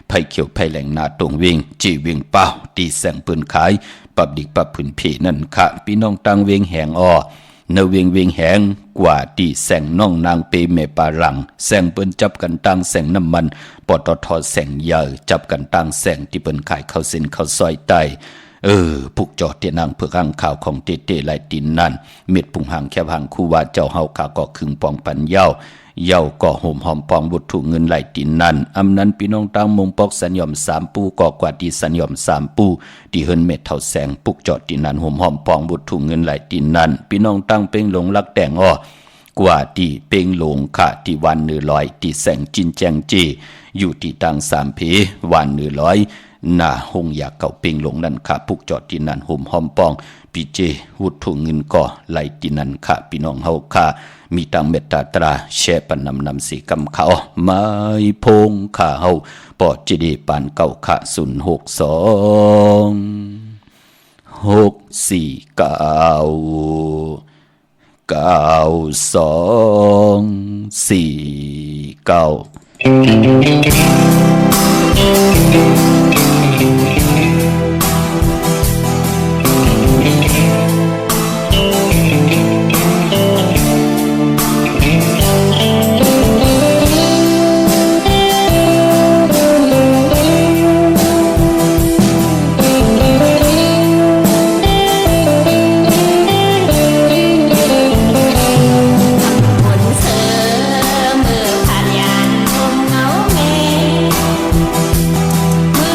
ไผ่เขียวไผ่แหลงนาตรงเวงจีเวงเป้าตีแสงปืนขายปับดิกปับผืนเพนั่นค่ะพี่น้องต่างเวงแหงอ้อเนเวงแหงกว่าตีแสงน้องนางเปเมปารังแสงเปิ้นจับกันตั้งแสงน้ำมันปตทแสงใหญ่จับกันตั้งแสงที่เปิ้นขายข้าวเส้นข้าวซอยไตผูกจอดเตนางเพื่อข้างข่าวของเตเตไหลตินนั่นเม็ดปุ่งหางแคบหางคู่ว่าเจ้าเฮาขาก็คึงปองปันเย้าก็ห่มหอมปองบุตรถูกเงินไหลตินนั่นอำนั้นพี่น้องตั้งมงปอกสัญญอมสามปูก่อกว่าดีสัญญอมสามปูที่เฮินเม็ดเท่าแสงปุกจอดตินนั่นห่มหอมปองบุตรถูกเงินไหลตินนั่นพี่น้องตั้งเป้งหลงรักแต่งอ้อกว่าที่เป้งหลงค่ะที่วันเนื้อลอยที่แสงจินแจงเจอยู่ที่ตั้งสามเพวันเนื้อลอยหน้าหงอยากเก่าเป่งหลงนั่นค่ะปุกจอดที่นั่นห่มหอมปองปีเจวุฒุเงินก่อไหลที่นั่นค่ะพี่น้องเฮาค่ะมีตังเมตตาตราแช่ปนำสีกำเขาไม้พงค่ะเฮาปอจีดีปานเก่าค่ะ064924249มือผ่านยานชมเงาเมฆมือ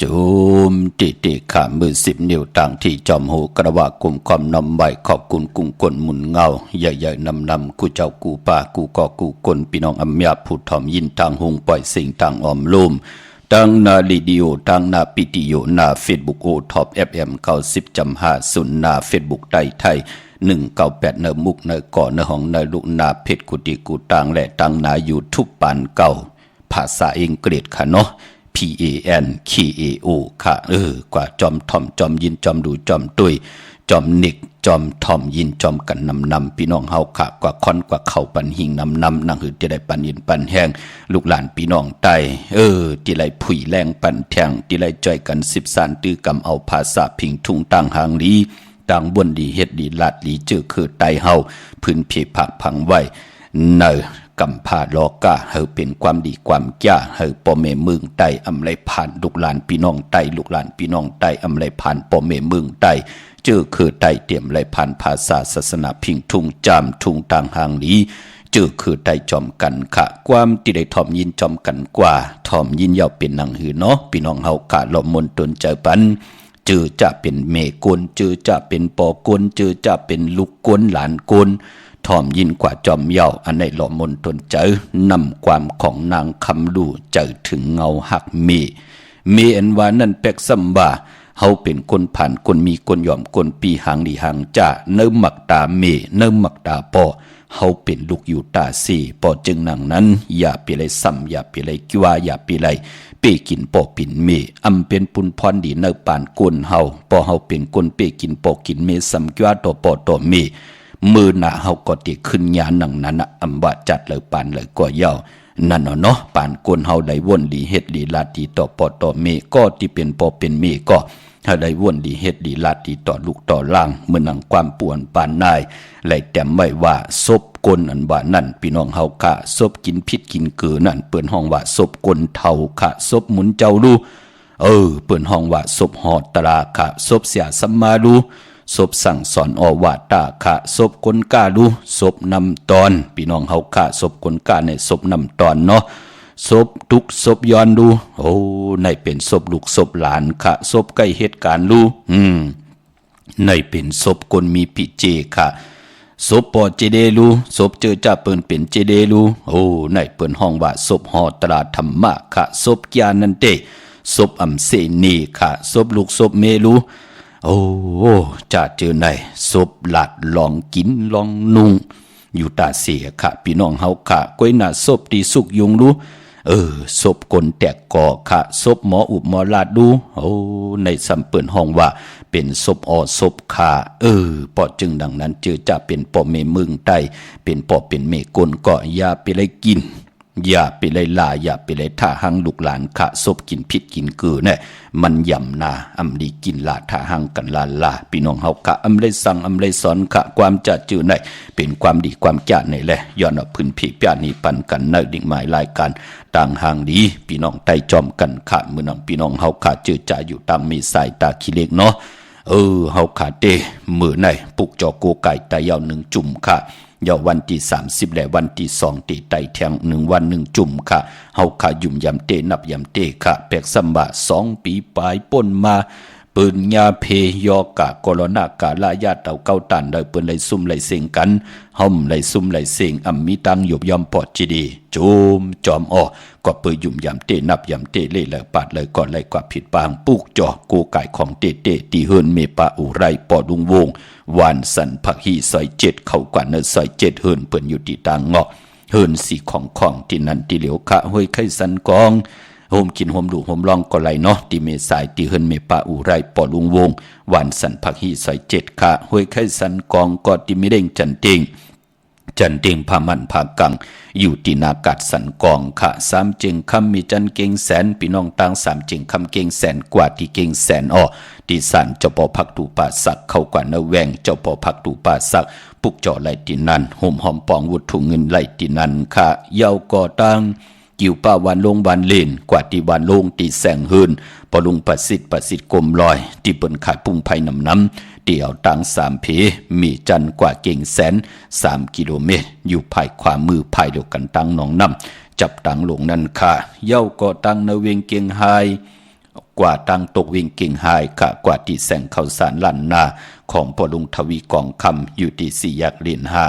จุมติขามือ10 นิ้วต่างที่จอมหูกระว่ากุมความนำใบขอบคุณกุ้งกลหมุนเงาใหญ่ๆนำกูเจ้ากูป่ากูก่อกูกลพี่น้องอำยาผู้ถ่อมยินทางหงปล่อยสิ่งทางอ้อมลุ่มตั้งนาลีดิโอตั้งนาปิติโยนาเฟซบุ๊กโอท็อปFM 90.50นาเฟซบุ๊กไทย198เนมุกเนก่อเนห้องเนลุกนาเพชรกุฏิกูตังและตังนาอยู่ทุกปานเก่าภาษาอังกฤษค่ะเนาะ PANKAO ค่ะกว่าจอมทอมจอมยินจอมดูจอมตุยจอมนิกจอมทอมยินจอมกันนำพี่น้องเฮาค่ะกว่าค่อนกว่าเข้าปันหิงนำนังหือจะได้ปันยินปันแห้งลูกหลานพี่น้องใต้ที่ไรผุยแรงปันแทงที่ไรจ่อยกัน10 สานตื้อกำเอาภาษาพิงทุ่งต่างหางลีต่างบนดีเฮ็ดดีลาดลีเจอคือไตเฮาพื้นเพผักพังไว้เนกำพาลอกาเฮาเป็นความดีความจ้าเฮาป่อแม่เมืองใต้อำไลผ่านลูกหลานพี่น้องใต้ลูกหลานพี่น้องใต้อำไลผ่านป่อแม่เมืองใต้เจอคือใต้เตรียมไลผ่านภาษาศาสนาพิงทุ่งจามทุ่งต่างหางลีเจอคือใต้จอมกันค่ะความที่ได้ถ่อมยินจอมกันกว่าถ่อมยินยาวเป็นหนังหือเนาะพี่น้องเฮาค่ะลมมนตนเจอปันเจอจะเป็นเมกลเจอจะเป็นปอกลเจอจะเป็นลูกกลหลานกลถ่อมยินกว่าจอมเยาอันในหล่อมนตนเจอนำความของนางคำลู่เจอถึงเงาหักเมอันว่านั่นเป็กซัมบาเฮาเป็นคนผ่านคนมีคนยอมคนปีหางดีหางจ่าเนิ่มหมักตาเนิ่มหมักตาปอเฮาเป็นลูกอยู่ตาสี่ปอจึงหนังนั้นอย่าไปเลยซ้ำอย่าไปเลยกิ้วอย่าไปเลยเปกินปอปินเมอำเป็นปุนพรดีเนอปานกวนเฮาปอเฮาเป็นคนเปกินปอกินเมซ้ำกิ้วต่อปอต่อเมมือหน้าเฮาก็ติขึ้นญาหนังนั้นอำว่าจัดเลยปานเลยก็เยานั่นเนาะปานกวนเฮาได้วนดีเฮ็ดดีลาดีต่อปอต่อเมก็ที่เป็นปอเป็นเมก็ถ้าได้วนดีเฮ็ดดีลาดีต่อลูกต่อล่างเมื่อนังความป่วนปานนายไหลแต่ไม่ว่าศพกลอันว่านั่นพี่น้องเฮาค่ะศพกินพิษกินเกือนั่นเปิ้นห้องว่าศพกลเฒ่าค่ะศพหมุนเจ้าลูเปิ้นห้องว่าศพหอตราค่ะศพเสียสัมมาลูศพสั่งสอนอวาตาค่ะศพกลกาลูศพนำตอนพี่น้องเฮาค่ะศพกลกาในศพนำตอนเนาะศพทุกศพย้อนดูในเป็นศพลูกศพหลานค่ะศพใกล้เหตุการณ์ลูในเป็นศพคนมีปิเจค่ะศพปอเจเดลูศพเจอจ่าเปิ้นเป็นเจเดลูในเปิ้นห้องว่าศพหอตราธรรมะค่ะศพญาณนันเตศพอัมเสนีค่ะศพลูกศพเมลูจะเจอในศพหลัดลองกินลองนุ่งอยู่ตาเสียค่ะพี่น้องเฮาค่ะก้อยหน้าศพตีสุกยุงลูศพกลแตกก่อค่ะศพหมออุบหมอลาดดูในสัมเปิ่นห้องว่าเป็นศพศพขาปอจึงดังนั้นเจอจะเป็นปอเมมึงไตเป็นปอเป็นเมกลก็อย่าไปเลยกินอย่าไปเลยลาอย่าไปเลยท่าหังลูกหลานค่ะศพกินผิดกินเกือเนี่ยมันย่ำนาอำดีกินลาท่าหังกันลาพี่น้องเฮาค่ะอำเลยสั่งอำเลยสอนค่ะความจะจือในเป็นความดีความจ้าในแหละย้อนเอาพื้นผีป้านี้ปันกันในดิ่งหมายรายการต่างหางดีพี่น้องไต่จอมกันค่ะมื้อนังพี่น้องเฮาค่ะจือจ่าอยู่ตามมีสายตาขี้เล็กเนาะเฮาค่ะเตมื้อในปุกจอโกไก่ตะยาว1จุ่มค่ะยาววันที่30และวันที่2ตีไตแทง1วัน1จุ่มค่ะเฮาค่ะยุ่มยำเตนับยำเตค่ะแปกซัมบะ2ปีปลายป่นมาปืนยาเพยอกะโคโรนากาลายาเต่าเก้าตันได้ปืนไหลซุ่มไหลเสียงกันห่มไหลซุ่มไหลเสียงอัมมีตังหยบยอมปอดจีดีจุมจอมก็ปืนยุ่มยำเตนับยำเตเล่เลยปาดเลยก่อนเลยกว่าผิดปางปุกจอกูไก่ของเตตีเฮินเมปาอุไรปอดุงวงวานสันผักฮีซอย7เข้ากว่าเนซอย7เฮินเปิ้นอยู่ที่ตางเงาะเฮินสีของที่นั่นที่เหลียวคะห้วยไข่สันกองโฮมกินโฮมดูโฮมลองก็ไหลเนาะตีเมสายตีเฮินเมปาอุไรปอลุงวงวานสันผักฮีซอย7ค่ะห้วยไข่สันกองก็ตีมิเด้งจันเต็งพามันพากังอยู่ที่นากัดสันกองค่ะ3จึงคำมีจันเก่งแสนพี่น้องต่าง3จึงคำเก่งแสนกว่าที่เก่งแสนที่สันเจ้าปอพักตูป่าสักเข้ากว่าเนแวงเจ้าปอพักตูป่าสักปุกจ่อไหลที่นั่นห่มหอมปองวุฒุเงินไหลที่นั่นค่ะเยาก่อตั้งกิ่วป้าวันลงวันเล่นกว่าที่วันลงตีแสงหืนปลุงประสิทธิ์กลมลอยที่เปิ้นขายปุ่งไผ่น้ำเดี่ยวตัง3เพมีจันกว่าเก่งแสน3กิโลเมตรอยู่ภายขวามือภายเดียวกันตังหนองน้ำจับตังลงนั่นค่ะเย้าก็ตังในเวียงเกียงไฮ กว่าตั้งตกวิ่งเก่งหายกะกว่าที่แสงข่าวสารลั่นนาของปอลุงทวีกองคำอยู่ที่สี่แยกเลนห้า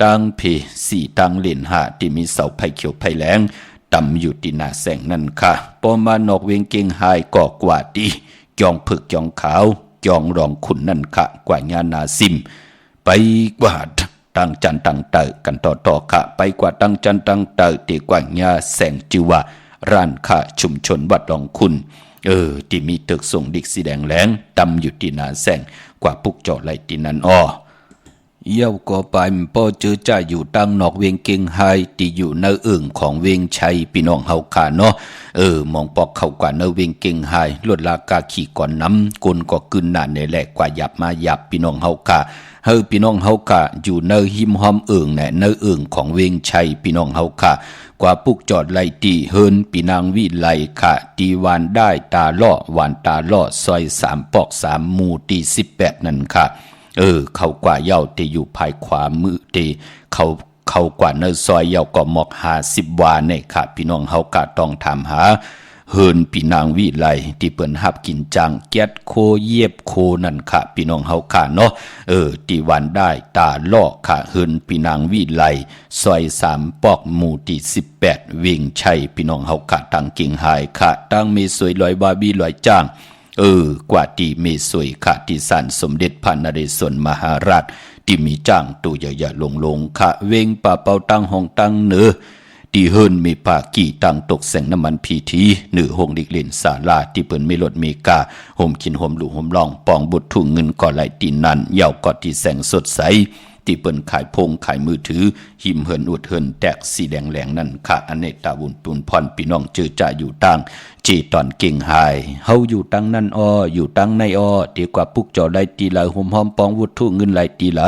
ตั้งเพสี่ตั้งเลนห้าที่มีเสาไผ่เขียวไผ่แหลงต่ำอยู่ที่หน้าแสงนั่นค่ะปอมานอกเวียงเก่งหายก็กว่าที่จองผึกจองขาวจองรองขุนนั่นค่ะกว่างานนาซิมไปกว่าตั้งจันตั้งเตอกันต่อค่ะไปกว่าตั้งจันตั้งเตอตีกว่างาแสงจิวะร้านค้าชุมชนวัดรองคุณที่มีตึกส่งดิกสีแดงแหลงตำอยู่ที่หน้าแสงกว่าปุกจอดไหลที่นั่นเย้าก็ไปป้อเจอจ้าอยู่ตั้งนอกเวียงเก่งไฮที่อยู่ในของเวียงชัยพี่น้องเฮาขาเนาะมองปอกเข้ากว่าในเวียงเก่งไฮลดราคาขี่ก่อนน้ำกลก็กึนหนาในแหลกกว่าหยับมาหยับพี่น้องเฮาขาพี่น้องเฮากะอยู่ในหิมหอมเนี่ยในของเวียงชัยพี่น้องเฮากะกว่าปุกจอดไหลตีเฮินปีนางวิไลค่ะตีวานได้ตาล่อวานตาล่อซอย3ปอก3หมู่ตี18นั่นค่ะเขากว่าเย้าที่อยู่ภายขวามือที่เขากว่าในซอยเย้าก็หมอก50วาเนี่ยค่ะพี่น้องเฮากะต้องถามหาเฮินปีนางวิไลที่เปิ้นหับกินจังแก๊ดโคเยียบโคนั่นค่ะพี่น้องเฮาค่ะเนาะที่วันได้ตาลอกค่ะเฮินปีนางวิไลซอย3ปอกหมู่ที่18เวียงชัยพี่น้องเฮาค่ะตั้งกิ่งหายค่ะตั้งเมสวยลอยบาบีลอยจ้างกว่าที่เมสวยค่ะที่ศาลสมเด็จพระนเรศวรมหาราชที่มีจ้างตัวใหญ่ๆลงค่ะเวงป่าเป่าตั้งห้องตั้งเนือที่เฮิรนมีปากี่ตังตกแสงน้ำมันพีทีหรือหงดิกเล่นศาลาที่เปิ้นไม่ลดเมกาห่มกินห่มหลู่ห่มล่องปองบุตรถุงเงินก่อไหลตีนันเยาวกอดที่แสงสดใสที่เปิ้นขายพงขายมือถือหิมเฮิรนอุดเฮิรนแตกสีแดงแหลงนั่นค่ะอเนกตาบุญปุนพรพี่น้องเจอจ่าอยู่ตั้งจีตอนเก่งหายเฮาอยู่ตั้งนั่นอยู่ตั้งในดีกว่าปุกจอไหลตีไหลห่มหอมปองบุตรถุงเงินไหลตีไหล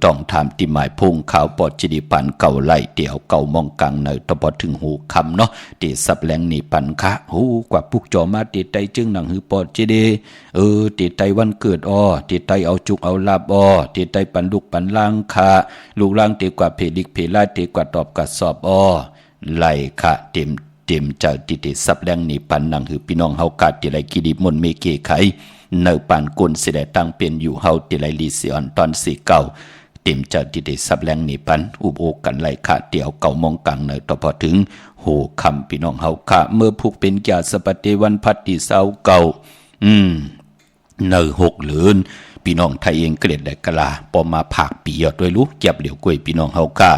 ต้องถามติหมายพงข่าวปอดจิดิปันเก่าไหลเดี่ยวเก่ามองกังในตบอถึงหูคำเนาะตีสับแหลงนี่ปันคะหูกว่าปุกจอมาตีไตจึงหนังหือปอดจิดีตีไตวันเกิดตีไตเอาจุกเอาลาบตีไตปันลูกปันล่างค่ะลูกล่างตีกว่าเพลิกเพลาตีกว่าตอบกัดสอบไหลค่ะเต็มเจ้าติสับแหลงนี่ปันหนังหือพี่น้องเฮากาติไหลกิดิมนเมเกไขเนปานกุนสิได้ตั้งเป็นอยู่เฮาติไลลีสิออนตอน4เก่าเต็มเจ้าที่ได้สับแรงนี่ปันอุบโอกันไหลขาเดี่ยวเก่ามองกังเนต่อพอถึงโหคำพี่น้องเฮาค่ะเมื่อผูกเป็นญาสปฏิวันพัดที่เศร้าเก่าเน6เหลือนพี่น้องไทยเองเกลียดได้กะลาปอมาผากปียอดด้วยลูกเก็บเหลียวกล้วยพี่น้องเฮาค่ะ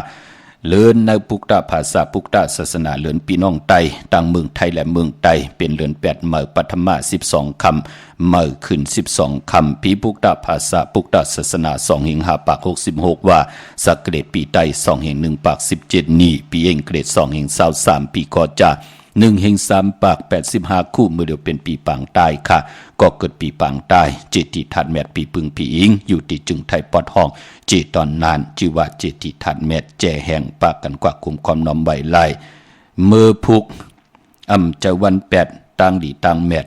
เลินในปุกตาภาษาปุกตาศาสนาเลินพี่น้องไตต่างเมืองไทยและเมืองไตเป็นเลิน8เมื่อปัทมา12คำเมื่อขึ้น12คำปีปุกตาภาษาปุกตาศาสนา2หิง5ปาก66ว่าสักเกรดปีไต2หิง1ปาก17นี่ปีเองเกรด2หิง23ปีก็จะ1หิง3ปาก85คู่เมื่อเดียวเป็นปีปางใต้ค่ะก็เกิดปีปางใต้เจติทัดแมทปีปึงปีอิงอยู่ที่จึงไทยปอดห้องเจตอนนานชื่อว่าเจติทัดแมทแจแห่งปากกันกว่าคุมความน้อมไหวไล่เมื่อพุกเจ้าวัน8ตั้งดีตั้งแมท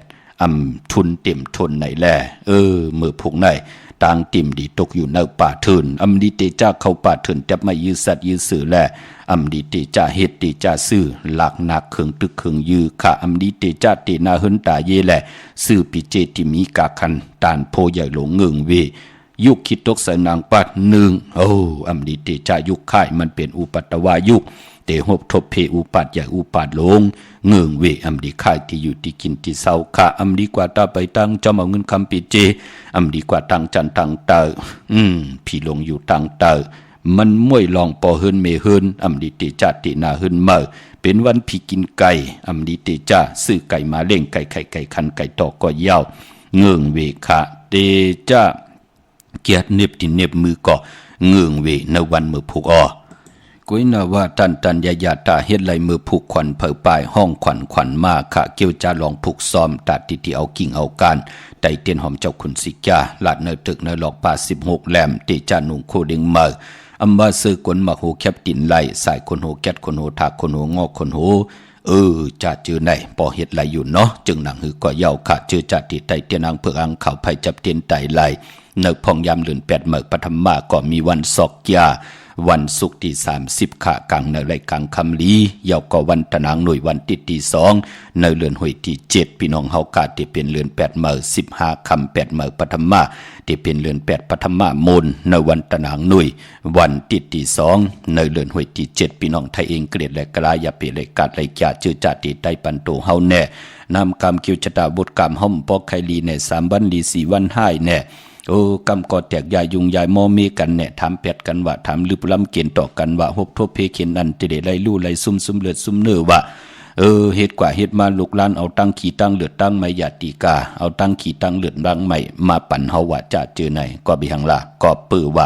ทุนเต็มทนไหนแลเมื่อพุกไหนต่างติ่มดีตกอยู่ในป่าเถินดีเตจ้าเข้าป่าเถินจับมายื้อสัตว์ยื้อสื่อแลดีเตจ้าเฮ็ดดีจ้าซื้อหลักหนักเคืองตึกเคืองยื้อค่ะดีเตจ้าเตนาเฮินตาเยแลซื้อปิเจติมีกาคันตานโพใหญ่หลงเงืองเวยุคคิดตกใส่นางปัด1ดีเตจ้ายุคค่ายมันเป็นอุปัตตวายุคเตหบทบเพอุปัดใหญ่อุปัดหลงเงืองเวดีค่ายที่อยู่ที่กินที่เศร้าค่ะดีกว่าตาไปตั้งจอมเอาเงินคำปิเจดีกว่าตั้งจันตั้งเตอพี่ลงอยู่ตั้งเตอมันม่วยลองปอเฮินเมเฮินดีเตจ้าเตนาเฮินเมื่อเป็นวันพี่กินไก่ดีเตจ้าซื้อไก่มาเล่งไก่ไข่ไก่คันไก่ตอกก็ยาวเงืองเวค่ะเตจ้าเกียรติเน็บที่เน็บมือก็เงืองเวในวันมือผูกกุ้ยนาว่าตันยาตาเฮ็ดไหลมือผูกขวัญเผอปลายห้องขวัญมาค่ะเกี่ยวจะลองผูกซ้อมตัดที่เอากิ่งเอาการไตเตียนหอมเจ้าขุนสิกาลาดเนตึกเนหลอกป่า16แหลมติจานุงโคเดงเมอมาซื้อกวนมาโหแคบตินไหลสายคนโหแกดคนโหถากคนโหงอกคนโหจะเจอไหนปอเฮ็ดไหลอยู่เนาะจึงหนังหือก็ยาวค่ะเจอจัดที่ไตเตียนางเผือกอังเขาไผจับเตียนไตไหลเนพองยามเลือน8เมื่อปฐมมาก็มีวันศอกยา วันศุกร์ที่30ค่ะกลางในรายกลางคำลียาวก็วันตะนางหน่วยวันที่2ในเรือนหวยที่7พี่น้องเฮากาที่เป็นเรือน8เมื่อ15ค่ำ8เมื่อปฐมมาที่เป็นเรือน8ปฐมามนในวันตะนางหน่วยวันที่2ในเรือนหวยที่7พี่น้องไทยเองเกลียดและกลายาเปรายกาดไรจ่าจื้อจ่าติไตปันโตเฮาแน่นำกรรมคิวชะตาบทกรรมห่มปอกไคลีใน3วันลี4วันห้ายแน่โอ้กำกอแตกยายยุงยายมอมีกันเนี่ยถามแปดกันว่าถามลืบล้ำเกียนต่อกันว่าฮบทบเพเขียนอันติเดไลลู่ไลซุ่มเลือดซุ่มเนื้อว่าเฮ็ดกว่าเฮ็ดมาลูกหลานเอาตั้งขี่ตั้งเลือดตั้งไม่ยาติกาเอาตั้งขี่ตั้งเลือดรังใหม่มาปั่นเฮาว่าจะเจอไหนก็บิหังละก็ปื้อว่า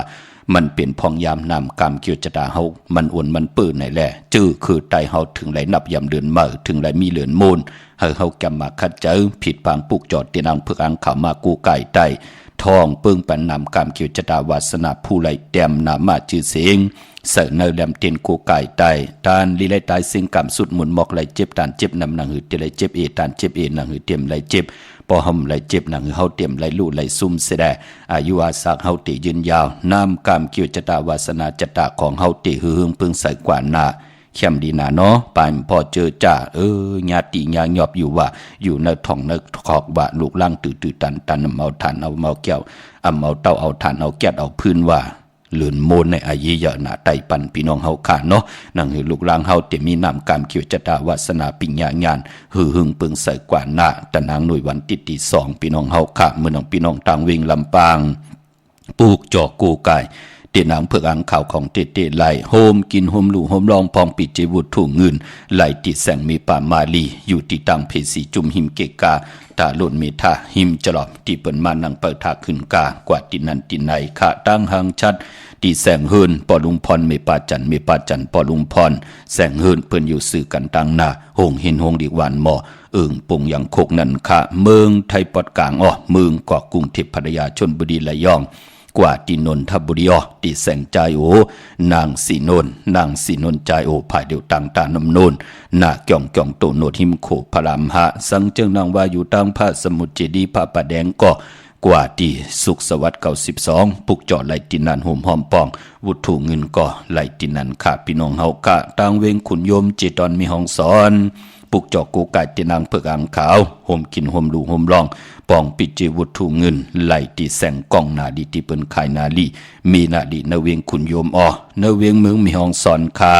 มันเป็นพองยามนำกรรมเกี่ยวจะดาเฮามันอ้วนมันปื้อไหนแหละจื้อคือไตเฮาถึงไหลนับยามเดือนเมื่อถึงไหลมีเหลือนมูลเฮาแกมมาคัดเจอผิดปางปุกจอดตีนางเพื่ออังขามากูไก่ไตทองเปิ้งปันนำกรรมเกี่ยวจะดาวาสนาผู้ไหลแต้มนามาชื่อเสียงเสนเนแลมเตียนกูไก่ไตตานลีไลตายสิ่งกรรมสุดหมุนหมอกไหลเจ็บตานเจ็บนำนางหือเตไหลเจ็บตานเจ็บนางหือเตียมไหลเจ็บพอหำไหลเจ็บนางหือเฮาเตียมไหลลู่ไหลซุ่มเสดอายุอาศักเฮาติยืนยาวนำกรรมเกี่ยวจะดาวาสนาจะดาของเฮาติหือหึงเปิ้งใส่กว่านาเข้มดีนาเนาะปานพอเจอจ่าญาติญาหยอบอยู่ว่าอยู่ในท้องในขอกว่าลูกล่างตื่ตันเอาทานเอาเมาแก้วเอาเต้าเอาทานเอาแก้วเอาพื้นว่าเหลือนโมนในอายุเยอะหนาไตปันพี่น้องเฮาขาเนาะนั่งหือลูกล่างเฮาเตมีนำกรรมเกี่ยวจะดาวาสนาปิญญาญาณหือหึงเปิงใส่กว่าหน้าตะนางหน่วยวันที่2พี่น้องเฮาขาเมื่อน้องพี่น้องต่างวิ่งลำปางปลูกจอกกูไก่เตียนางเพื่ออังข่าวของเตไหลโฮมกินโฮมลู่โฮมลองพองปิดเจวุฒถูกเงินไหลติดแสงมีป่ามาลีอยู่ที่ตังเพสีจุมหิมเกกาตาหล่นเมทาหิมจลอมที่เปิ่นมานังเปิดทาขึ้นกากว่าตินันตินไหนขาตั้งหางชัดที่แสงเฮินปอลุงพรเมปาจันปอลุงพรแสงเฮินเปิ้นอยู่สื่อกันตั้งหน้าหงเห็นหงดีหวานหมอปุ่งอย่างโคกนันค่ะเมืองไทยปอดกลางเมืองเกาะกรุงเทพพัทยาชลบุรีระยองกว่าที่นนทบุรีที่แสงใจโอนางสีนนใจโอภายเดียวต่างตานำโนนนาเกี่ยงโตโนดหิมโขพรามหะสังเจิงนางว่าอยู่ตั้งพระสมุทรเจดีย์พระประแดงก็กว่าที่สุขสวัสดิ์92ปุกจอดไหลตินันห่มหอมปองวุฒูเงินก็ไหลตินันขาพี่น้องเฮากะต่างเวงขุนโยมเจตอนมีห้องสอนปุกจอกกูไก่ตินางเพื่ออังขาวห่มกินห่มลู่ห่มลองปองปิจิวุฒูเงินไหลตีแสงกองนาดีที่เปิ้นขายนาลีมีนาดีนเวียงขุนโยมนเวียงเมืองมีห้องสอนคา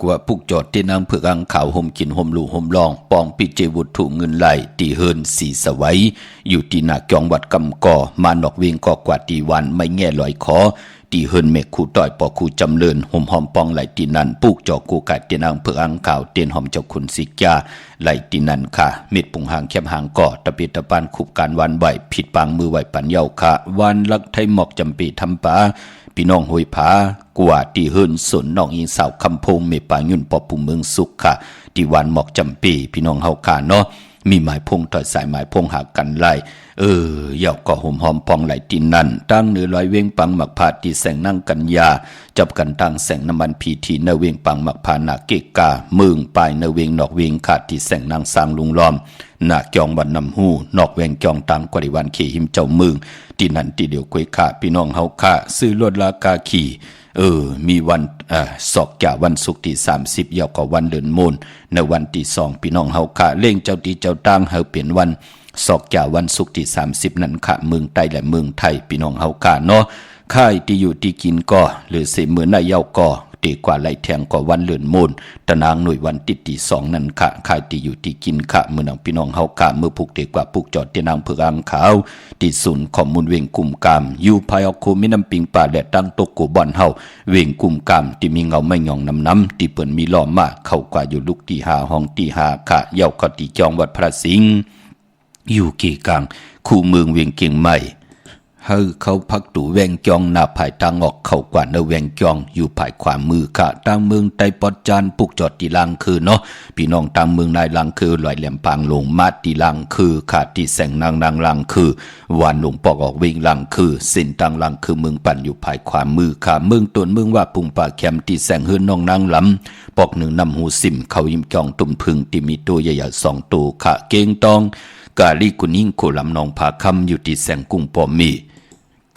กว่าปุกจอดที่นางเพื่ออังขาวห่มกินห่มลู่ห่มลองปองปิจิวุฒูเงินไหลตีเฮินสีสวัยอยู่ที่นาจองวัดกำก่อมานอกเวียงก็กว่าตีวันไม่แง่ลอยคอตีเฮินเมฆคู่ต่อยปอคู่จำเริญห่มหอมปองไหลตีนันปุกจอกกูกัดตีนางเพื่ออังข่าวเตียนหอมเจ้าขุนสิกาไหลตีนันค่ะเม็ดปุงหางแคบหางก่อตะเปียตะปานขุบการวันไหวผิดปางมือไหวปันเยาค่ะวันลักไทยหมอกจำปีทำปาพี่น้องหวยผากว่าตีเฮินสนน้องยิงสาวคำพงเมปายุ่นปอปุ่มเมืองสุขค่ะตีวันหมอกจำปีพี่น้องเฮาค่ะเนาะมีหมายพงถอยสายหมายพงหากันไล่เหยาก็ห่มหอมพองไหลตินนั่นตั้งเนื้อลอยเวงปังหมักผาตีแสงนั่งกันยาจับกันตั้งแสงน้ำมันพีทีเนเวงปังหมักผานาเกกาเมืองปลายเนเวงนอกเวงขาดที่แสงนางสร้างลุงล้อมนาเกียงวันนำหูนอกเวงเกียงตังกวดิวันขี่หิมเจ้าเมืองที่นั่นที่เดียวกวยขาพี่น้องเฮาขาซื้อรถลากาขี่มีวันศอกจ่าวันศุกร์ที่30ยาวกว่าวันเดือนมูลในวันที่2พี่น้องเฮาขาเล่งเจ้าตีเจ้าตั้งเฮาเปลี่ยนวันศอกจ่าวันศุกร์ที่30นั่นค่ะเมืองใต้และเมืองไทยพี่น้องเฮาขาเนาะค่ายที่อยู่ที่กินก็หรือเสมือนนายเยาก็ตีกว่าไหลแทงกว่าวันเดือนมูลตะนางหน่วยวันที่2นั่นค่ะค่ายที่อยู่ที่กินค่ะเมื่อน้องพี่น้องเฮาขาเมื่อผูกตีกว่าผูกจอดที่นางเพื่ออังขาวที่ศูนย์ข้อมูลเวงกุ่มกามอยู่ภายออกโคมิน้ำปิงป่าและตั้งตกกูบ่อนเฮาเวงกุ่มกามที่มีเงาไม่หย่องน้ำที่เปิ้นมีล้อมมาเข้ากว่าอยู่ลุกที่5ห้องที่5ค่ะเย้าก็ที่จองวัดพระสิงห์อยู่เกกลางคู่เมืองเวียงเกียงใหม่เฮาเขาพักตู่แวงจองหน้าภายทางออกเข้ากว่าเนแวงจองอยู่ภายขวามือค่ะทางเมืองไตปอดจานปุกจอดตีลังคือเนาะพี่น้องทางเมืองนายลังคือลอยแหลมพางลงมาตีลังคือขาดที่แสงนางลังคือวานหลวงปอกออกวิ่งลังคือเส้นทางลังคือเมืองปั่นอยู่ภายขวามือค่ะเมืองตนเมืองว่าปุงป่าแคมที่แสงเฮือนน้องนางลำปอกหนึ่งนำหูสิมเขายิ้มจองตุ่มพึ่งที่มีตัวใหญ่ๆ2ตัวค่ะเก่งตองกาลีกุนิ่งโคลำนองผาคำอยู่ที่แสงกุ้งปอมี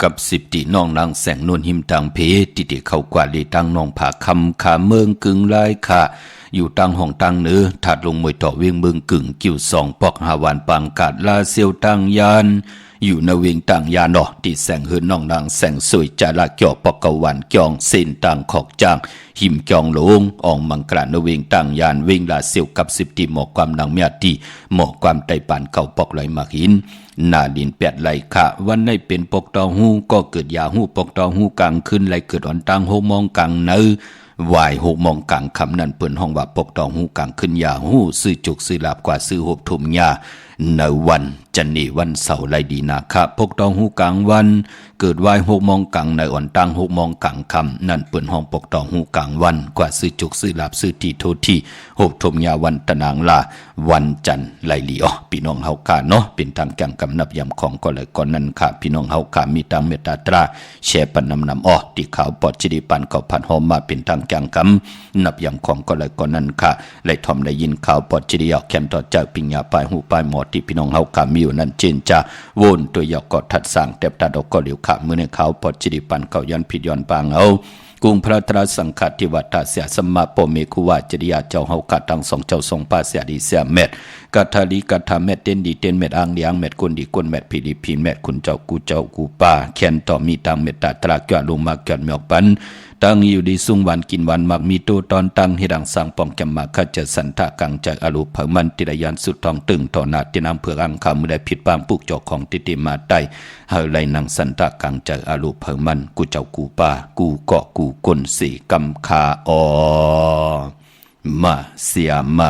กับ10ตีน้องนางแสงนวลหิมตังเพติเดเข้ากว่าลีตังน้องผาคำขาเมืองกึ่งลายค่ะอยู่ตังห้องตังเนื้อถัดลงมวยต่อเวียงเมืองกึ่งกิ้ว2ปอกหาวานปางกาดลาเซียวตังยานอยู่ในเวียงต่างยานที่แสงเฮือนน้องนางแสงสวยจาละเกี่ยวปอกกวันเกี่ยงเส้นต่างขอกจางหิมเกี่ยงหลงอองมังกรานเวียงต่างยานเวียงลาเซียวกับ10ตีหมอกความนางเมียตีหมอกความไตปานเก่าปอกไหลมากหินนาดิน8ไหลค่ะวันในเป็นปกตอหูก็เกิดยาหูปกตอหูกลางขึ้นไหลเกิดอ่อนตังโฮมองกลางเนื้อวายหกมองกลางคำนั้นเปิ่นห้องว่าปกตองหูกลางขึ้นยาหูซื้อจุกซื้อลาบกว่าซื้อหบถุมยาในวันจันนี่วันเสาร์ไรดีนาคะปกตองหูกลางวันเกิดวายหกมองกลางในอ่อนตังหกมองกลางคำนั่นเปิ่นห้องปกตองหูกลางวันกว่าซื้อจุกซื้อลาบซื้อทีโทที่หบถุมยาวันตะนางลาวันจันไรลีอ๋อพี่น้องเฮาค่ะเนาะเป็นทางแก่งกำนับยำของก็เลยก่อนนั้นค่ะพี่น้องเฮาค่ะมีตังเมตตาตราแชร์ปันนำอ๋อที่ขาวปอดจิริปันเขาพันหอมมาเป็นทางแก่งกำนับยำของก็เลยก่อนนั้นค่ะไล่ทอมได้ยินข่าวปอดจิริยอกแคมต่อจากปิญญาปลายหูปลายหมอที่พี่น้องเฮาค่ะมีอยู่นั้นเจนจ้าโวนตัวยอกกอดทัดสร้างแต่ตัดออกก็เหลียวค่ะมือในข่าวปอดจิริปันเขาย้อนผิดย้อนปางเอากุงพระตราสังฆทิวัตาเสียสมมาโปเมคุวาจริยาเจ้าเฮากะทั้งสองเจ้าทรงปาเสียดีเสียเม็ดกัทาลีกัทาเม็ดเต้นดีเต้นเม็ดอ่างเลียงเม็ดคนดีคนเม็ดพีดีพีเม็ดคุณเจ้ากูป้าแค้นต่อมีตังเม็ดตาตราเกี่ยลงมาเกี่ยเมียกปันตั้งอยู่ดีสุ่งวันกินวันมักมีตัวตอนตั้งให้ดังสังปองแกมมาขจัดสันทะกังจากอรูปเผมันติรยันสุดทองตึงต่อนาตินำเผือกอังคำมือได้ผิดปางปุกจอกของติติมาได้เฮาไลนังสันทะกังจากอรูปเผมันกูเจ้ากูป้ากูเกาะกูกลสีกำคาอมาเสียมา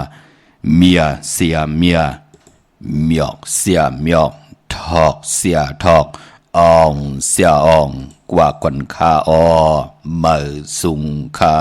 เมียเสียเมียเมียกเสียเมียกทอกเสียทอกอองเสียอองกว่าคนคาอเมื่อสุงคา